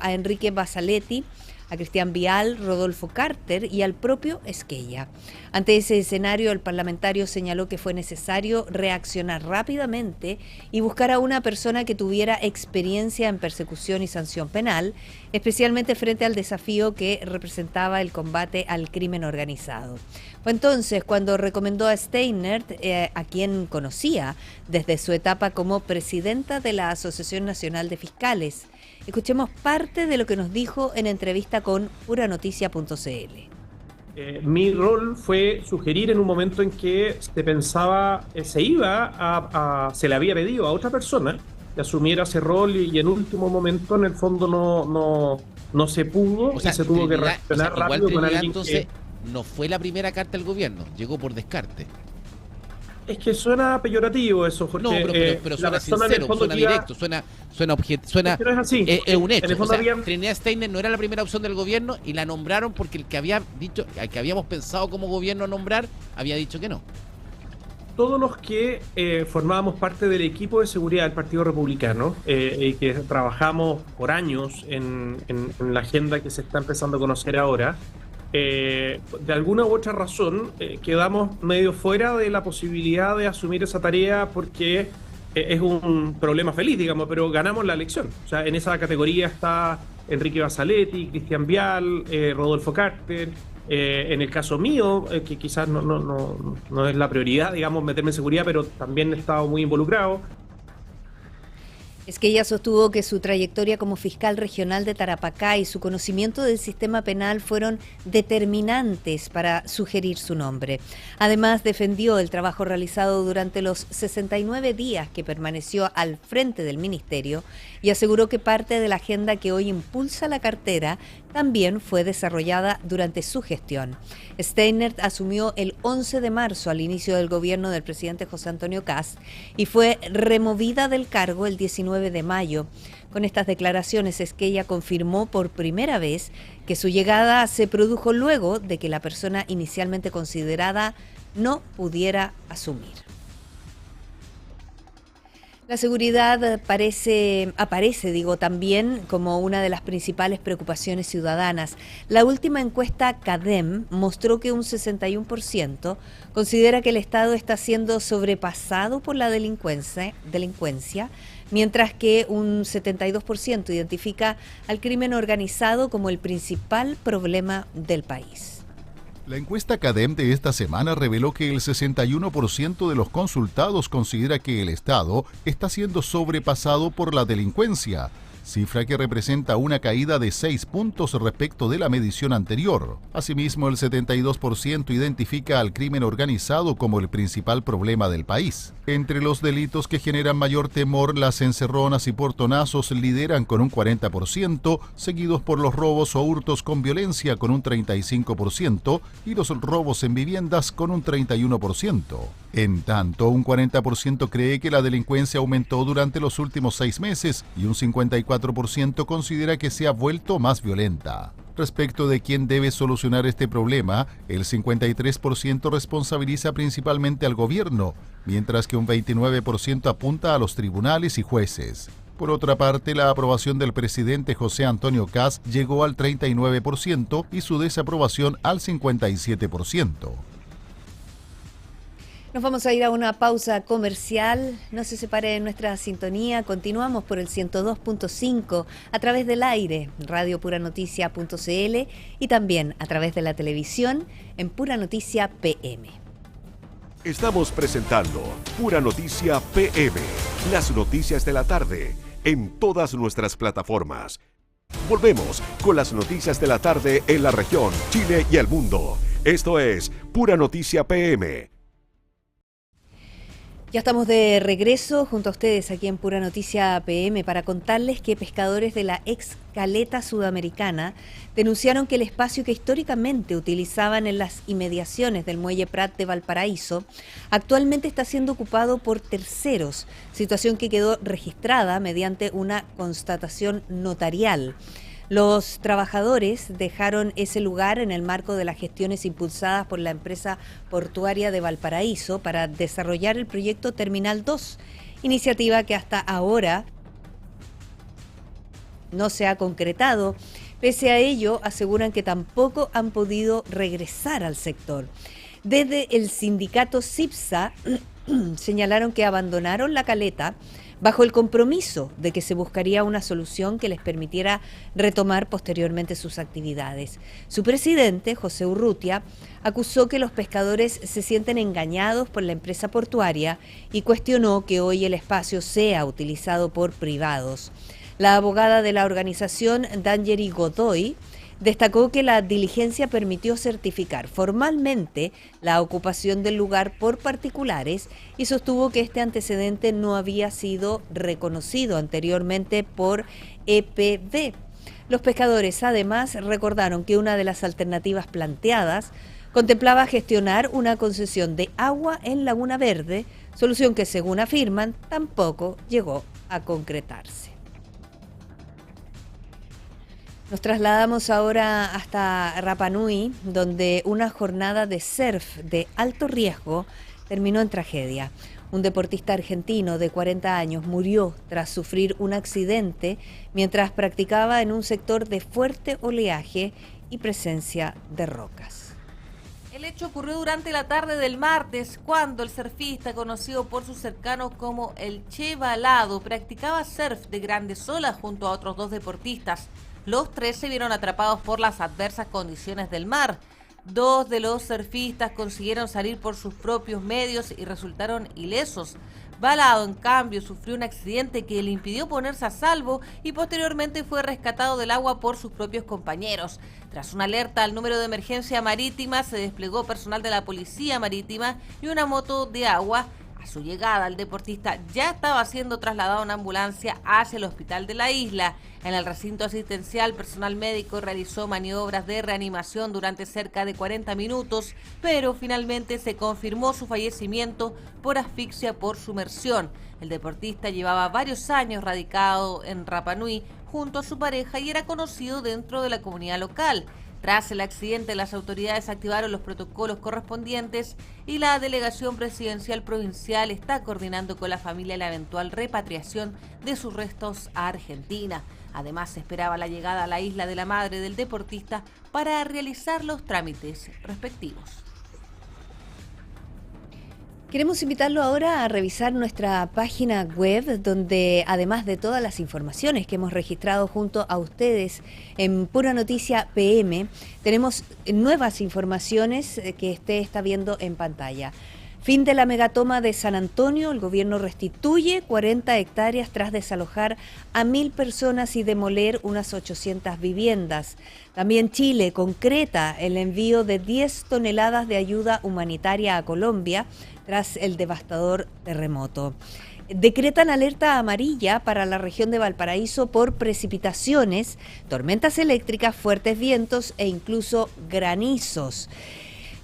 a Enrique Basaletti, a Cristian Vial, Rodolfo Carter y al propio Esquella. Ante ese escenario, el parlamentario señaló que fue necesario reaccionar rápidamente y buscar a una persona que tuviera experiencia en persecución y sanción penal, especialmente frente al desafío que representaba el combate al crimen organizado. Fue entonces cuando recomendó a Steinert, a quien conocía desde su etapa como presidenta de la Asociación Nacional de Fiscales. Escuchemos parte de lo que nos dijo en entrevista con puranoticia.cl. Mi rol fue sugerir en un momento en que se pensaba, se le había pedido a otra persona que asumiera ese rol y en último momento en el fondo no se pudo, o sea, y se tuvo que reaccionar rápido con alguien entonces, que... No fue la primera carta del gobierno, llegó por descarte. Es que suena peyorativo eso, Jorge. No, pero suena sincero, suena directo, suena no es así. Es un hecho. O sea, Trinidad Steiner no era la primera opción del gobierno y la nombraron porque el que habíamos pensado como gobierno nombrar había dicho que no. Todos los que formábamos parte del equipo de seguridad del Partido Republicano y que trabajamos por años en la agenda que se está empezando a conocer ahora, de alguna u otra razón quedamos medio fuera de la posibilidad de asumir esa tarea porque es un problema feliz, digamos, pero ganamos la elección. O sea, en esa categoría está Enrique Basaletti, Cristian Vial, Rodolfo Carter. En el caso mío, que quizás no es la prioridad, digamos, meterme en seguridad, pero también he estado muy involucrado. Esquella sostuvo que su trayectoria como fiscal regional de Tarapacá y su conocimiento del sistema penal fueron determinantes para sugerir su nombre. Además, defendió el trabajo realizado durante los 69 días que permaneció al frente del ministerio y aseguró que parte de la agenda que hoy impulsa la cartera también fue desarrollada durante su gestión. Steinert asumió el 11 de marzo al inicio del gobierno del presidente José Antonio Kast y fue removida del cargo el 19 de mayo. Con estas declaraciones, Esquella confirmó por primera vez que su llegada se produjo luego de que la persona inicialmente considerada no pudiera asumir. La seguridad aparece también como una de las principales preocupaciones ciudadanas. La última encuesta CADEM mostró que un 61% considera que el Estado está siendo sobrepasado por la delincuencia, mientras que un 72% identifica al crimen organizado como el principal problema del país. La encuesta CADEM de esta semana reveló que el 61% de los consultados considera que el Estado está siendo sobrepasado por la delincuencia, cifra que representa una caída de 6 puntos respecto de la medición anterior. Asimismo, el 72% identifica al crimen organizado como el principal problema del país. Entre los delitos que generan mayor temor, las encerronas y portonazos lideran con un 40%, seguidos por los robos o hurtos con violencia con un 35% y los robos en viviendas con un 31%. En tanto, un 40% cree que la delincuencia aumentó durante los últimos 6 meses y un 54% considera que se ha vuelto más violenta. Respecto de quién debe solucionar este problema, el 53% responsabiliza principalmente al gobierno, mientras que un 29% apunta a los tribunales y jueces. Por otra parte, la aprobación del presidente José Antonio Kast llegó al 39% y su desaprobación al 57%. Nos vamos a ir a una pausa comercial. No se separe de nuestra sintonía. Continuamos por el 102.5 a través del aire, radiopuranoticia.cl y también a través de la televisión en Pura Noticia PM. Estamos presentando Pura Noticia PM, las noticias de la tarde, en todas nuestras plataformas. Volvemos con las noticias de la tarde en la región, Chile y el mundo. Esto es Pura Noticia PM. Ya estamos de regreso junto a ustedes aquí en Pura Noticia PM para contarles que pescadores de la ex caleta sudamericana denunciaron que el espacio que históricamente utilizaban en las inmediaciones del muelle Prat de Valparaíso actualmente está siendo ocupado por terceros, situación que quedó registrada mediante una constatación notarial. Los trabajadores dejaron ese lugar en el marco de las gestiones impulsadas por la empresa portuaria de Valparaíso para desarrollar el proyecto Terminal 2, iniciativa que hasta ahora no se ha concretado. Pese a ello, aseguran que tampoco han podido regresar al sector. Desde el sindicato CIPSA señalaron que abandonaron la caleta bajo el compromiso de que se buscaría una solución que les permitiera retomar posteriormente sus actividades. Su presidente, José Urrutia, acusó que los pescadores se sienten engañados por la empresa portuaria y cuestionó que hoy el espacio sea utilizado por privados. La abogada de la organización, Dangeri Godoy, destacó que la diligencia permitió certificar formalmente la ocupación del lugar por particulares y sostuvo que este antecedente no había sido reconocido anteriormente por EPD. Los pescadores además recordaron que una de las alternativas planteadas contemplaba gestionar una concesión de agua en Laguna Verde, solución que según afirman tampoco llegó a concretarse. Nos trasladamos ahora hasta Rapa Nui, donde una jornada de surf de alto riesgo terminó en tragedia. Un deportista argentino de 40 años murió tras sufrir un accidente mientras practicaba en un sector de fuerte oleaje y presencia de rocas. El hecho ocurrió durante la tarde del martes, cuando el surfista, conocido por sus cercanos como el Che Balado, practicaba surf de grandes olas junto a otros dos deportistas. Los tres se vieron atrapados por las adversas condiciones del mar. Dos de los surfistas consiguieron salir por sus propios medios y resultaron ilesos. Balado, en cambio, sufrió un accidente que le impidió ponerse a salvo y posteriormente fue rescatado del agua por sus propios compañeros. Tras una alerta al número de emergencia marítima, se desplegó personal de la Policía Marítima y una moto de agua. A su llegada, el deportista ya estaba siendo trasladado en ambulancia hacia el hospital de la isla. En el recinto asistencial, personal médico realizó maniobras de reanimación durante cerca de 40 minutos, pero finalmente se confirmó su fallecimiento por asfixia por sumersión. El deportista llevaba varios años radicado en Rapa Nui junto a su pareja y era conocido dentro de la comunidad local. Tras el accidente, las autoridades activaron los protocolos correspondientes y la delegación presidencial provincial está coordinando con la familia la eventual repatriación de sus restos a Argentina. Además, se esperaba la llegada a la isla de la madre del deportista para realizar los trámites respectivos. Queremos invitarlo ahora a revisar nuestra página web, donde además de todas las informaciones que hemos registrado junto a ustedes en Pura Noticia PM, tenemos nuevas informaciones que usted está viendo en pantalla. Fin de la megatoma de San Antonio, el gobierno restituye 40 hectáreas tras desalojar a 1.000 personas y demoler unas 800 viviendas. También Chile concreta el envío de 10 toneladas de ayuda humanitaria a Colombia tras el devastador terremoto. Decretan alerta amarilla para la región de Valparaíso por precipitaciones, tormentas eléctricas, fuertes vientos e incluso granizos.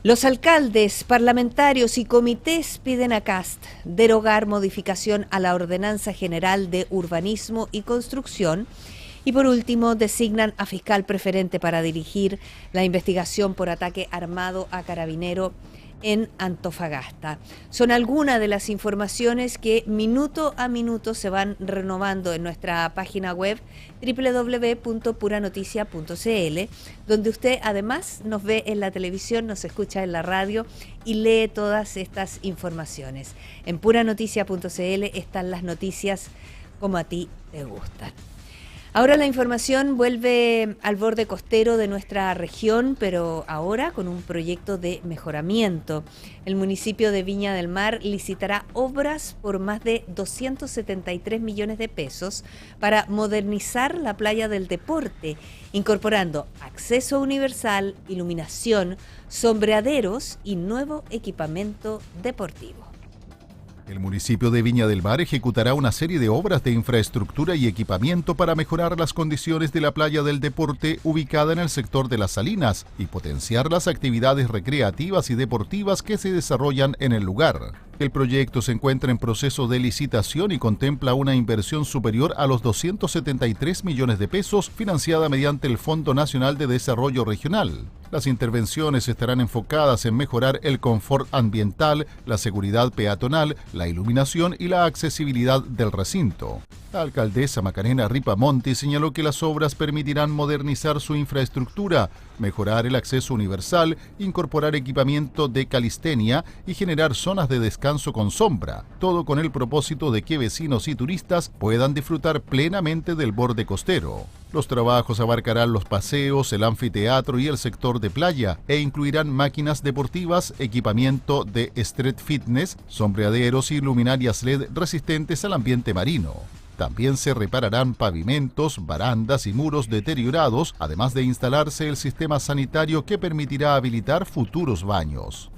Los alcaldes, parlamentarios y comités piden a CAST derogar modificación a la Ordenanza General de Urbanismo y Construcción. Y por último, designan a fiscal preferente para dirigir la investigación por ataque armado a carabinero en Antofagasta. Son algunas de las informaciones que minuto a minuto se van renovando en nuestra página web www.puranoticia.cl, donde usted además nos ve en la televisión, nos escucha en la radio y lee todas estas informaciones. En puranoticia.cl están las noticias como a ti te gustan. Ahora la información vuelve al borde costero de nuestra región, pero ahora con un proyecto de mejoramiento. El municipio de Viña del Mar licitará obras por más de 273 millones de pesos para modernizar la playa del Deporte, incorporando acceso universal, iluminación, sombreaderos y nuevo equipamiento deportivo. El municipio de Viña del Mar ejecutará una serie de obras de infraestructura y equipamiento para mejorar las condiciones de la playa del Deporte ubicada en el sector de Las Salinas y potenciar las actividades recreativas y deportivas que se desarrollan en el lugar. El proyecto se encuentra en proceso de licitación y contempla una inversión superior a los 273 millones de pesos financiada mediante el Fondo Nacional de Desarrollo Regional. Las intervenciones estarán enfocadas en mejorar el confort ambiental, la seguridad peatonal, la iluminación y la accesibilidad del recinto. La alcaldesa Macarena Ripamonti señaló que las obras permitirán modernizar su infraestructura, mejorar el acceso universal, incorporar equipamiento de calistenia y generar zonas de descanso con sombra, todo con el propósito de que vecinos y turistas puedan disfrutar plenamente del borde costero. Los trabajos abarcarán los paseos, el anfiteatro y el sector de playa e incluirán máquinas deportivas, equipamiento de street fitness, sombreaderos y luminarias LED resistentes al ambiente marino. También se repararán pavimentos, barandas y muros deteriorados, además de instalarse el sistema sanitario que permitirá habilitar futuros baños.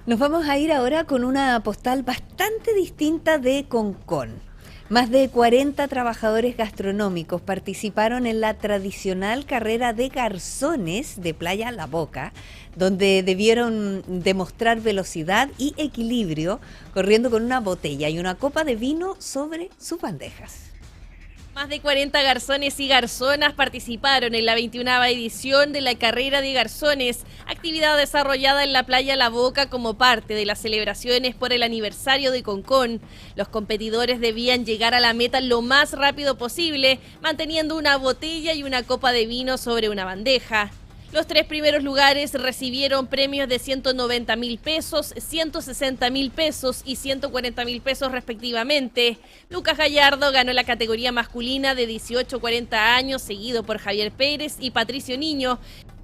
Nos vamos a ir ahora con una postal bastante distinta de Concón. Más de 40 trabajadores gastronómicos participaron en la tradicional carrera de garzones de Playa La Boca, donde debieron demostrar velocidad y equilibrio corriendo con una botella y una copa de vino sobre sus bandejas. Más de 40 garzones y garzonas participaron en la 21ª edición de la Carrera de Garzones, actividad desarrollada en la Playa La Boca como parte de las celebraciones por el aniversario de Concón. Los competidores debían llegar a la meta lo más rápido posible, manteniendo una botella y una copa de vino sobre una bandeja. Los 3 primeros lugares recibieron premios de 190.000 pesos, 160.000 pesos y 140.000 pesos respectivamente. Lucas Gallardo ganó la categoría masculina de 18 a 40 años, seguido por Javier Pérez y Patricio Niño.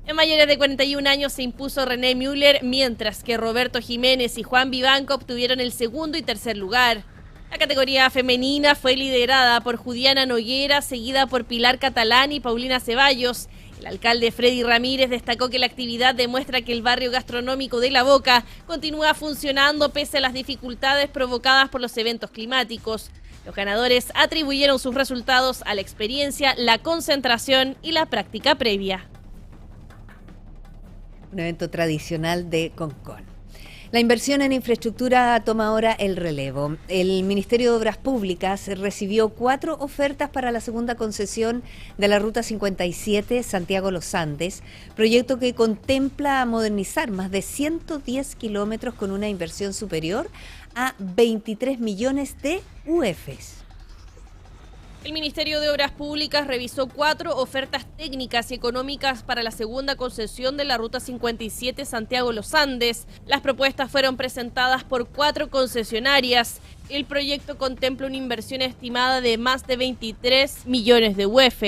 En mayores de 41 años se impuso René Müller, mientras que Roberto Jiménez y Juan Vivanco obtuvieron el segundo y tercer lugar. La categoría femenina fue liderada por Judiana Noguera, seguida por Pilar Catalán y Paulina Ceballos. El alcalde Freddy Ramírez destacó que la actividad demuestra que el barrio gastronómico de La Boca continúa funcionando pese a las dificultades provocadas por los eventos climáticos. Los ganadores atribuyeron sus resultados a la experiencia, la concentración y la práctica previa. Un evento tradicional de Concón. La inversión en infraestructura toma ahora el relevo. El Ministerio de Obras Públicas recibió 4 ofertas para la segunda concesión de la Ruta 57 Santiago-Los Andes, proyecto que contempla modernizar más de 110 kilómetros con una inversión superior a 23 millones de UFs. El Ministerio de Obras Públicas revisó 4 ofertas técnicas y económicas para la segunda concesión de la Ruta 57 Santiago-Los Andes. Las propuestas fueron presentadas por 4 concesionarias. El proyecto contempla una inversión estimada de más de 23 millones de UF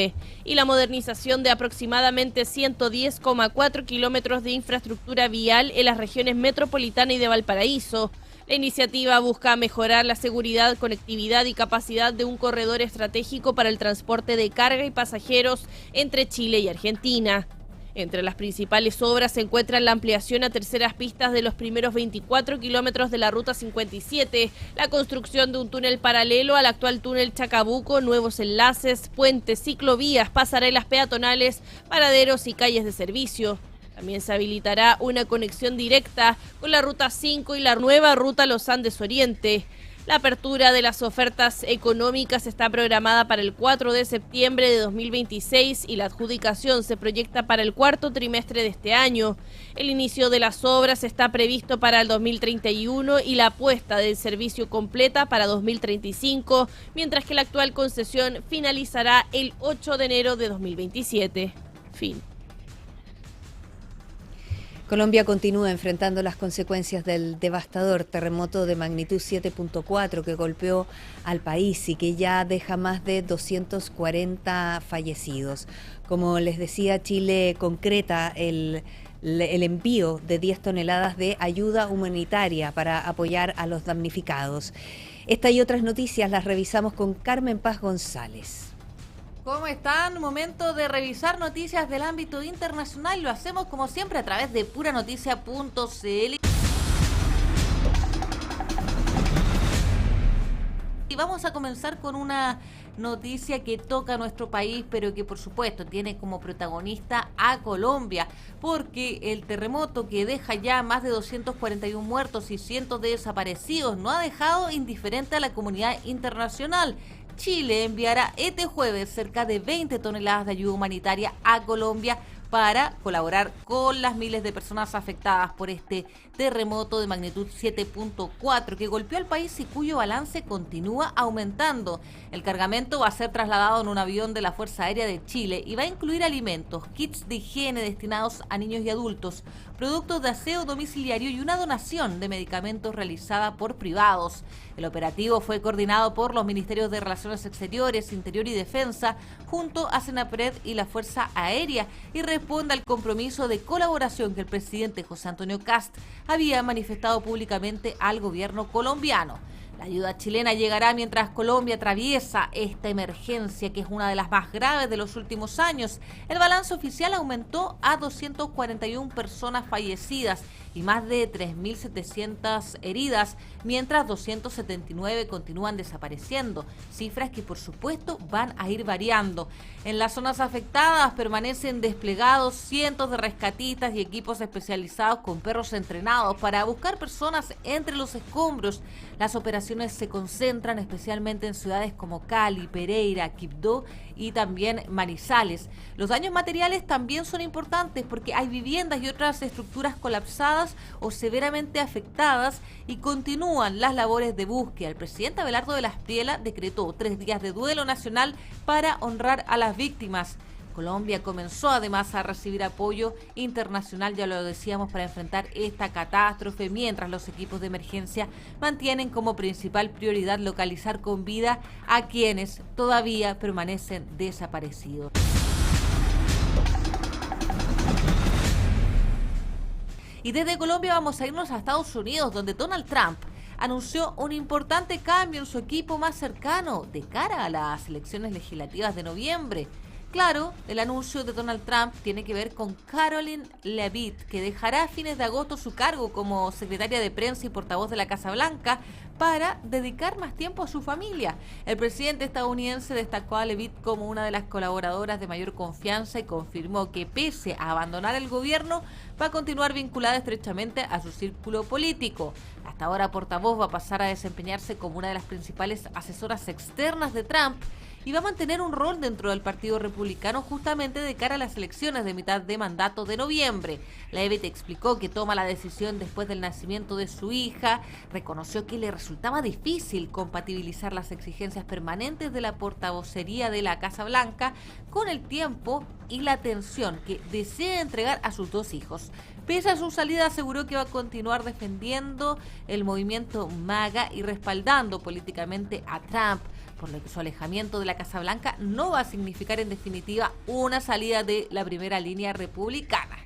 y la modernización de aproximadamente 110,4 kilómetros de infraestructura vial en las regiones metropolitana y de Valparaíso. La iniciativa busca mejorar la seguridad, conectividad y capacidad de un corredor estratégico para el transporte de carga y pasajeros entre Chile y Argentina. Entre las principales obras se encuentran la ampliación a terceras pistas de los primeros 24 kilómetros de la Ruta 57, la construcción de un túnel paralelo al actual túnel Chacabuco, nuevos enlaces, puentes, ciclovías, pasarelas peatonales, paraderos y calles de servicio. También se habilitará una conexión directa con la Ruta 5 y la nueva Ruta Los Andes Oriente. La apertura de las ofertas económicas está programada para el 4 de septiembre de 2026 y la adjudicación se proyecta para el 4º trimestre de este año. El inicio de las obras está previsto para el 2031 y la puesta del servicio completa para 2035, mientras que la actual concesión finalizará el 8 de enero de 2027. Fin. Colombia continúa enfrentando las consecuencias del devastador terremoto de magnitud 7.4 que golpeó al país y que ya deja más de 240 fallecidos. Como les decía, Chile concreta el envío de 10 toneladas de ayuda humanitaria para apoyar a los damnificados. Esta y otras noticias las revisamos con Carmen Paz González. ¿Cómo están? Momento de revisar noticias del ámbito internacional. Lo hacemos como siempre a través de puranoticia.cl. Y vamos a comenzar con una noticia que toca a nuestro país, pero que por supuesto tiene como protagonista a Colombia, porque el terremoto que deja ya más de 241 muertos y cientos de desaparecidos no ha dejado indiferente a la comunidad internacional. Chile enviará este jueves cerca de 20 toneladas de ayuda humanitaria a Colombia para colaborar con las miles de personas afectadas por este terremoto de magnitud 7.4 que golpeó al país y cuyo balance continúa aumentando. El cargamento va a ser trasladado en un avión de la Fuerza Aérea de Chile y va a incluir alimentos, kits de higiene destinados a niños y adultos, productos de aseo domiciliario y una donación de medicamentos realizada por privados. El operativo fue coordinado por los Ministerios de Relaciones Exteriores, Interior y Defensa, junto a Senapred y la Fuerza Aérea, y responde al compromiso de colaboración que el presidente José Antonio Kast había manifestado públicamente al gobierno colombiano. La ayuda chilena llegará mientras Colombia atraviesa esta emergencia, que es una de las más graves de los últimos años. El balance oficial aumentó a 241 personas fallecidas y más de 3.700 heridas, mientras 279 continúan desapareciendo, cifras que por supuesto van a ir variando. En las zonas afectadas permanecen desplegados cientos de rescatistas y equipos especializados con perros entrenados para buscar personas entre los escombros. Las operaciones se concentran especialmente en ciudades como Cali, Pereira, Quibdó y también Manizales. Los daños materiales también son importantes porque hay viviendas y otras estructuras colapsadas o severamente afectadas y continúan las labores de búsqueda. El presidente Abelardo de la Espriella decretó 3 días de duelo nacional para honrar a las víctimas. Colombia comenzó además a recibir apoyo internacional, ya lo decíamos, para enfrentar esta catástrofe, mientras los equipos de emergencia mantienen como principal prioridad localizar con vida a quienes todavía permanecen desaparecidos. Y desde Colombia vamos a irnos a Estados Unidos, donde Donald Trump anunció un importante cambio en su equipo más cercano de cara a las elecciones legislativas de noviembre. Claro, el anuncio de Donald Trump tiene que ver con Karoline Leavitt, que dejará a fines de agosto su cargo como secretaria de prensa y portavoz de la Casa Blanca para dedicar más tiempo a su familia. El presidente estadounidense destacó a Leavitt como una de las colaboradoras de mayor confianza y confirmó que pese a abandonar el gobierno, va a continuar vinculada estrechamente a su círculo político. Hasta ahora portavoz va a pasar a desempeñarse como una de las principales asesoras externas de Trump y va a mantener un rol dentro del Partido Republicano justamente de cara a las elecciones de mitad de mandato de noviembre. Leavitt explicó que toma la decisión después del nacimiento de su hija, reconoció que le resultaba difícil compatibilizar las exigencias permanentes de la portavocería de la Casa Blanca con el tiempo y la atención que desea entregar a sus 2 hijos. Pese a su salida, aseguró que va a continuar defendiendo el movimiento MAGA y respaldando políticamente a Trump, por lo que su alejamiento de la Casa Blanca no va a significar en definitiva una salida de la primera línea republicana.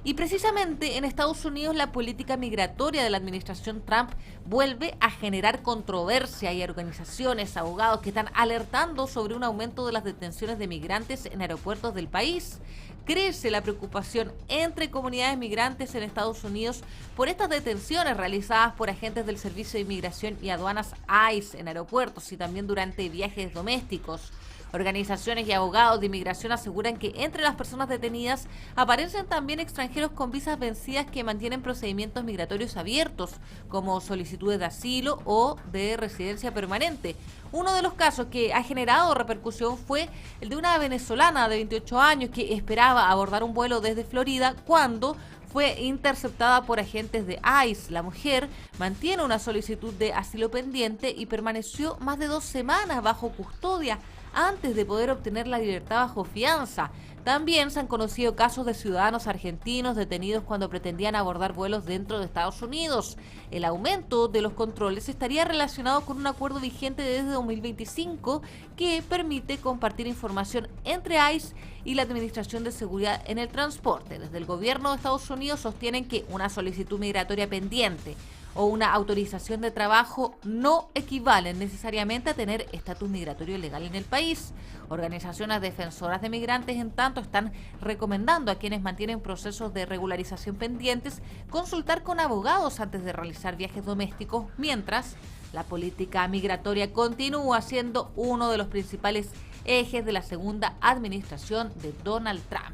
Y precisamente en Estados Unidos la política migratoria de la administración Trump vuelve a generar controversia. Hay organizaciones, abogados que están alertando sobre un aumento de las detenciones de migrantes en aeropuertos del país. Crece la preocupación entre comunidades migrantes en Estados Unidos por estas detenciones realizadas por agentes del Servicio de Inmigración y Aduanas ICE en aeropuertos y también durante viajes domésticos. Organizaciones y abogados de inmigración aseguran que entre las personas detenidas aparecen también extranjeros con visas vencidas que mantienen procedimientos migratorios abiertos, como solicitudes de asilo o de residencia permanente. Uno de los casos que ha generado repercusión fue el de una venezolana de 28 años que esperaba abordar un vuelo desde Florida cuando fue interceptada por agentes de ICE. La mujer mantiene una solicitud de asilo pendiente y permaneció más de 2 semanas bajo custodia antes de poder obtener la libertad bajo fianza. También se han conocido casos de ciudadanos argentinos detenidos cuando pretendían abordar vuelos dentro de Estados Unidos. El aumento de los controles estaría relacionado con un acuerdo vigente desde 2025 que permite compartir información entre ICE y la Administración de Seguridad en el Transporte. Desde el gobierno de Estados Unidos sostienen que una solicitud migratoria pendiente o una autorización de trabajo no equivalen necesariamente a tener estatus migratorio legal en el país. Organizaciones defensoras de migrantes, en tanto, están recomendando a quienes mantienen procesos de regularización pendientes consultar con abogados antes de realizar viajes domésticos, mientras la política migratoria continúa siendo uno de los principales ejes de la segunda administración de Donald Trump.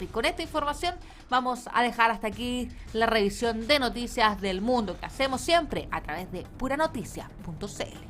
Y con esta información vamos a dejar hasta aquí la revisión de noticias del mundo que hacemos siempre a través de puranoticia.cl.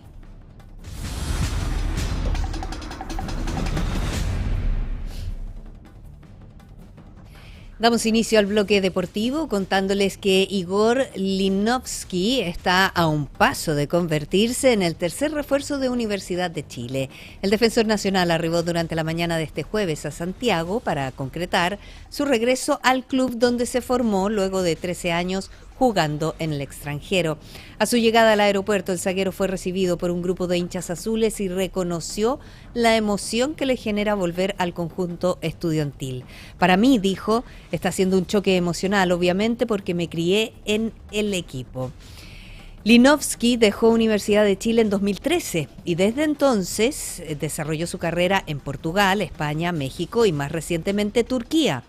Damos inicio al bloque deportivo contándoles que Igor Lichnowsky está a un paso de convertirse en el tercer refuerzo de Universidad de Chile. El defensor nacional arribó durante la mañana de este jueves a Santiago para concretar su regreso al club donde se formó luego de 13 años jugando en el extranjero. A su llegada al aeropuerto, el zaguero fue recibido por un grupo de hinchas azules y reconoció la emoción que le genera volver al conjunto estudiantil. Para mí, dijo, está siendo un choque emocional, obviamente, porque me crié en el equipo. Lichnowsky dejó Universidad de Chile en 2013 y desde entonces desarrolló su carrera en Portugal, España, México y más recientemente Turquía.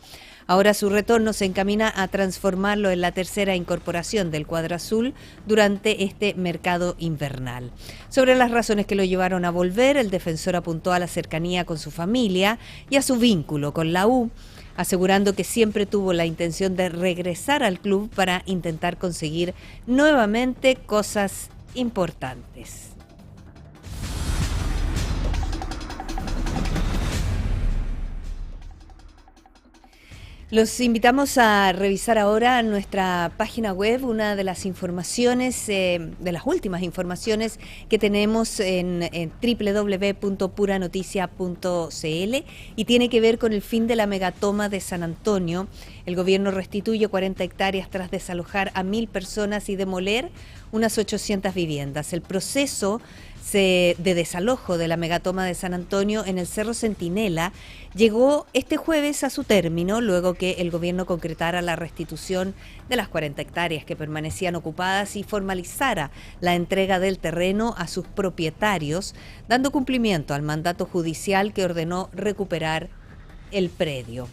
Ahora su retorno se encamina a transformarlo en la tercera incorporación del cuadro azul durante este mercado invernal. Sobre las razones que lo llevaron a volver, el defensor apuntó a la cercanía con su familia y a su vínculo con la U, asegurando que siempre tuvo la intención de regresar al club para intentar conseguir nuevamente cosas importantes. Los invitamos a revisar ahora nuestra página web, una de las informaciones, de las últimas informaciones que tenemos en www.puranoticia.cl y tiene que ver con el fin de la megatoma de San Antonio. El gobierno restituye 40 hectáreas tras desalojar a 1.000 personas y demoler unas 800 viviendas. El proceso de desalojo de la megatoma de San Antonio en el Cerro Centinela llegó este jueves a su término, luego que el gobierno concretara la restitución de las 40 hectáreas que permanecían ocupadas y formalizara la entrega del terreno a sus propietarios, dando cumplimiento al mandato judicial que ordenó recuperar el predio.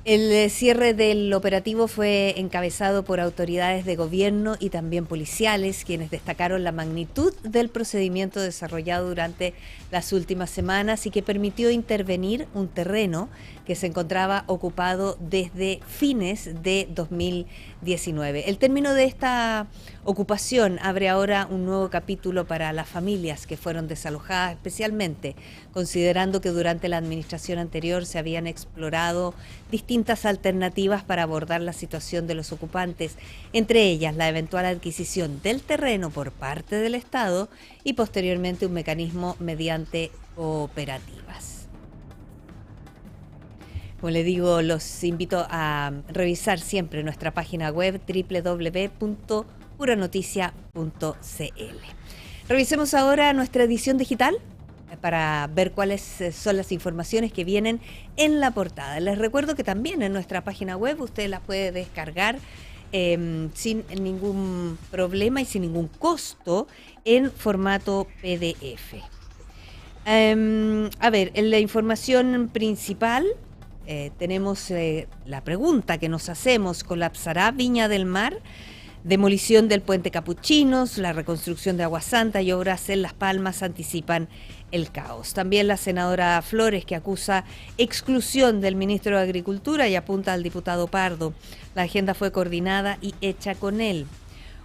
El cierre del operativo fue encabezado por autoridades de gobierno y también policiales, quienes destacaron la magnitud del procedimiento desarrollado durante las últimas semanas y que permitió intervenir un terreno que se encontraba ocupado desde fines de 2019. El término de esta ocupación abre ahora un nuevo capítulo para las familias que fueron desalojadas, especialmente considerando que durante la administración anterior se habían explorado distintas alternativas para abordar la situación de los ocupantes, entre ellas la eventual adquisición del terreno por parte del Estado y posteriormente un mecanismo mediante cooperativas. Como le digo, los invito a revisar siempre nuestra página web www.puranoticia.cl. Revisemos ahora nuestra edición digital para ver cuáles son las informaciones que vienen en la portada. Les recuerdo que también en nuestra página web usted las puede descargar sin ningún problema y sin ningún costo en formato PDF. A ver, en la información principal tenemos la pregunta que nos hacemos: ¿colapsará Viña del Mar? Demolición del puente Capuchinos, la reconstrucción de Agua Santa y obras en Las Palmas anticipan el caos. También la senadora Flores, que acusa exclusión del ministro de Agricultura y apunta al diputado Pardo. La agenda fue coordinada y hecha con él.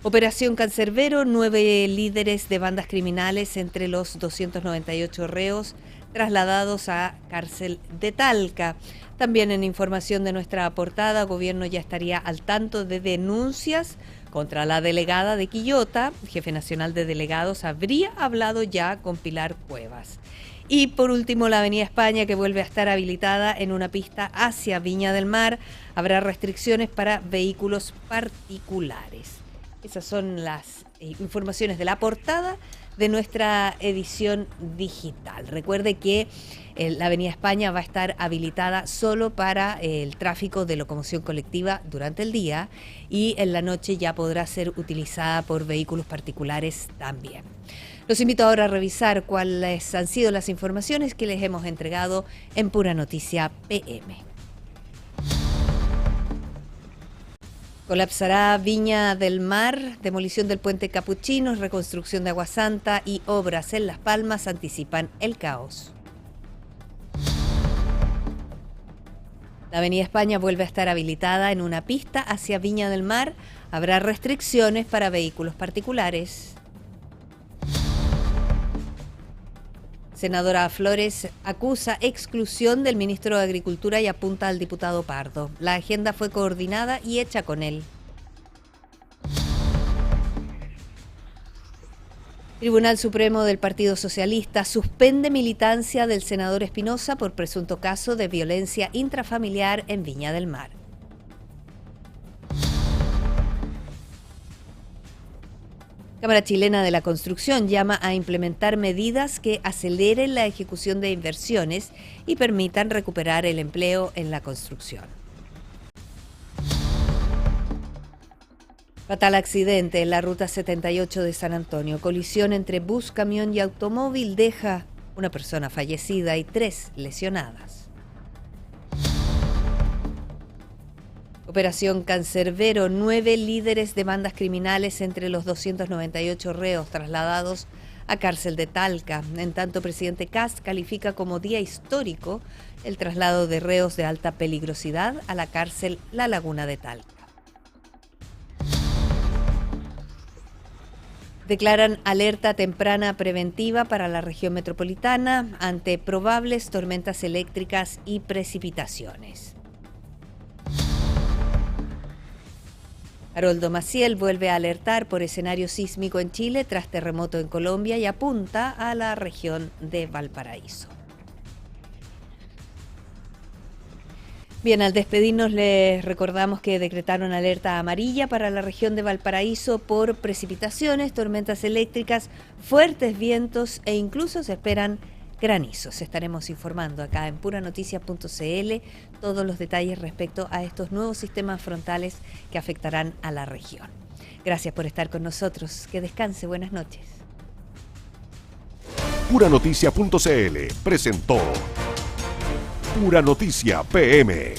Operación Cancerbero, 9 líderes de bandas criminales entre los 298 reos trasladados a cárcel de Talca. También en información de nuestra portada, gobierno ya estaría al tanto de denuncias contra la delegada de Quillota. El jefe nacional de delegados habría hablado ya con Pilar Cuevas. Y por último, la Avenida España, que vuelve a estar habilitada en una pista hacia Viña del Mar. Habrá restricciones para vehículos particulares. Esas son las informaciones de la portada de nuestra edición digital. Recuerde que la Avenida España va a estar habilitada solo para el tráfico de locomoción colectiva durante el día y en la noche ya podrá ser utilizada por vehículos particulares también. Los invito ahora a revisar cuáles han sido las informaciones que les hemos entregado en Pura Noticia PM. Colapsará Viña del Mar, demolición del puente Capuchinos, reconstrucción de Agua Santa y obras en Las Palmas anticipan el caos. La Avenida España vuelve a estar habilitada en una pista hacia Viña del Mar. Habrá restricciones para vehículos particulares. Senadora Flores acusa exclusión del ministro de Agricultura y apunta al diputado Pardo. La agenda fue coordinada y hecha con él. Tribunal Supremo del Partido Socialista suspende militancia del senador Espinosa por presunto caso de violencia intrafamiliar en Viña del Mar. Cámara Chilena de la Construcción llama a implementar medidas que aceleren la ejecución de inversiones y permitan recuperar el empleo en la construcción. Fatal accidente en la ruta 78 de San Antonio. Colisión entre bus, camión y automóvil deja una persona fallecida y 3 lesionadas. Operación Cancerbero, 9 líderes de bandas criminales entre los 298 reos trasladados a cárcel de Talca. En tanto, presidente Kast califica como día histórico el traslado de reos de alta peligrosidad a la cárcel La Laguna de Talca. Declaran alerta temprana preventiva para la región metropolitana ante probables tormentas eléctricas y precipitaciones. Haroldo Maciel vuelve a alertar por escenario sísmico en Chile tras terremoto en Colombia y apunta a la región de Valparaíso. Bien, al despedirnos les recordamos que decretaron alerta amarilla para la región de Valparaíso por precipitaciones, tormentas eléctricas, fuertes vientos e incluso se esperan granizos. Estaremos informando acá en puranoticias.cl todos los detalles respecto a estos nuevos sistemas frontales que afectarán a la región. Gracias por estar con nosotros. Que descanse. Buenas noches. Puranoticias.cl presentó Pura Noticia PM.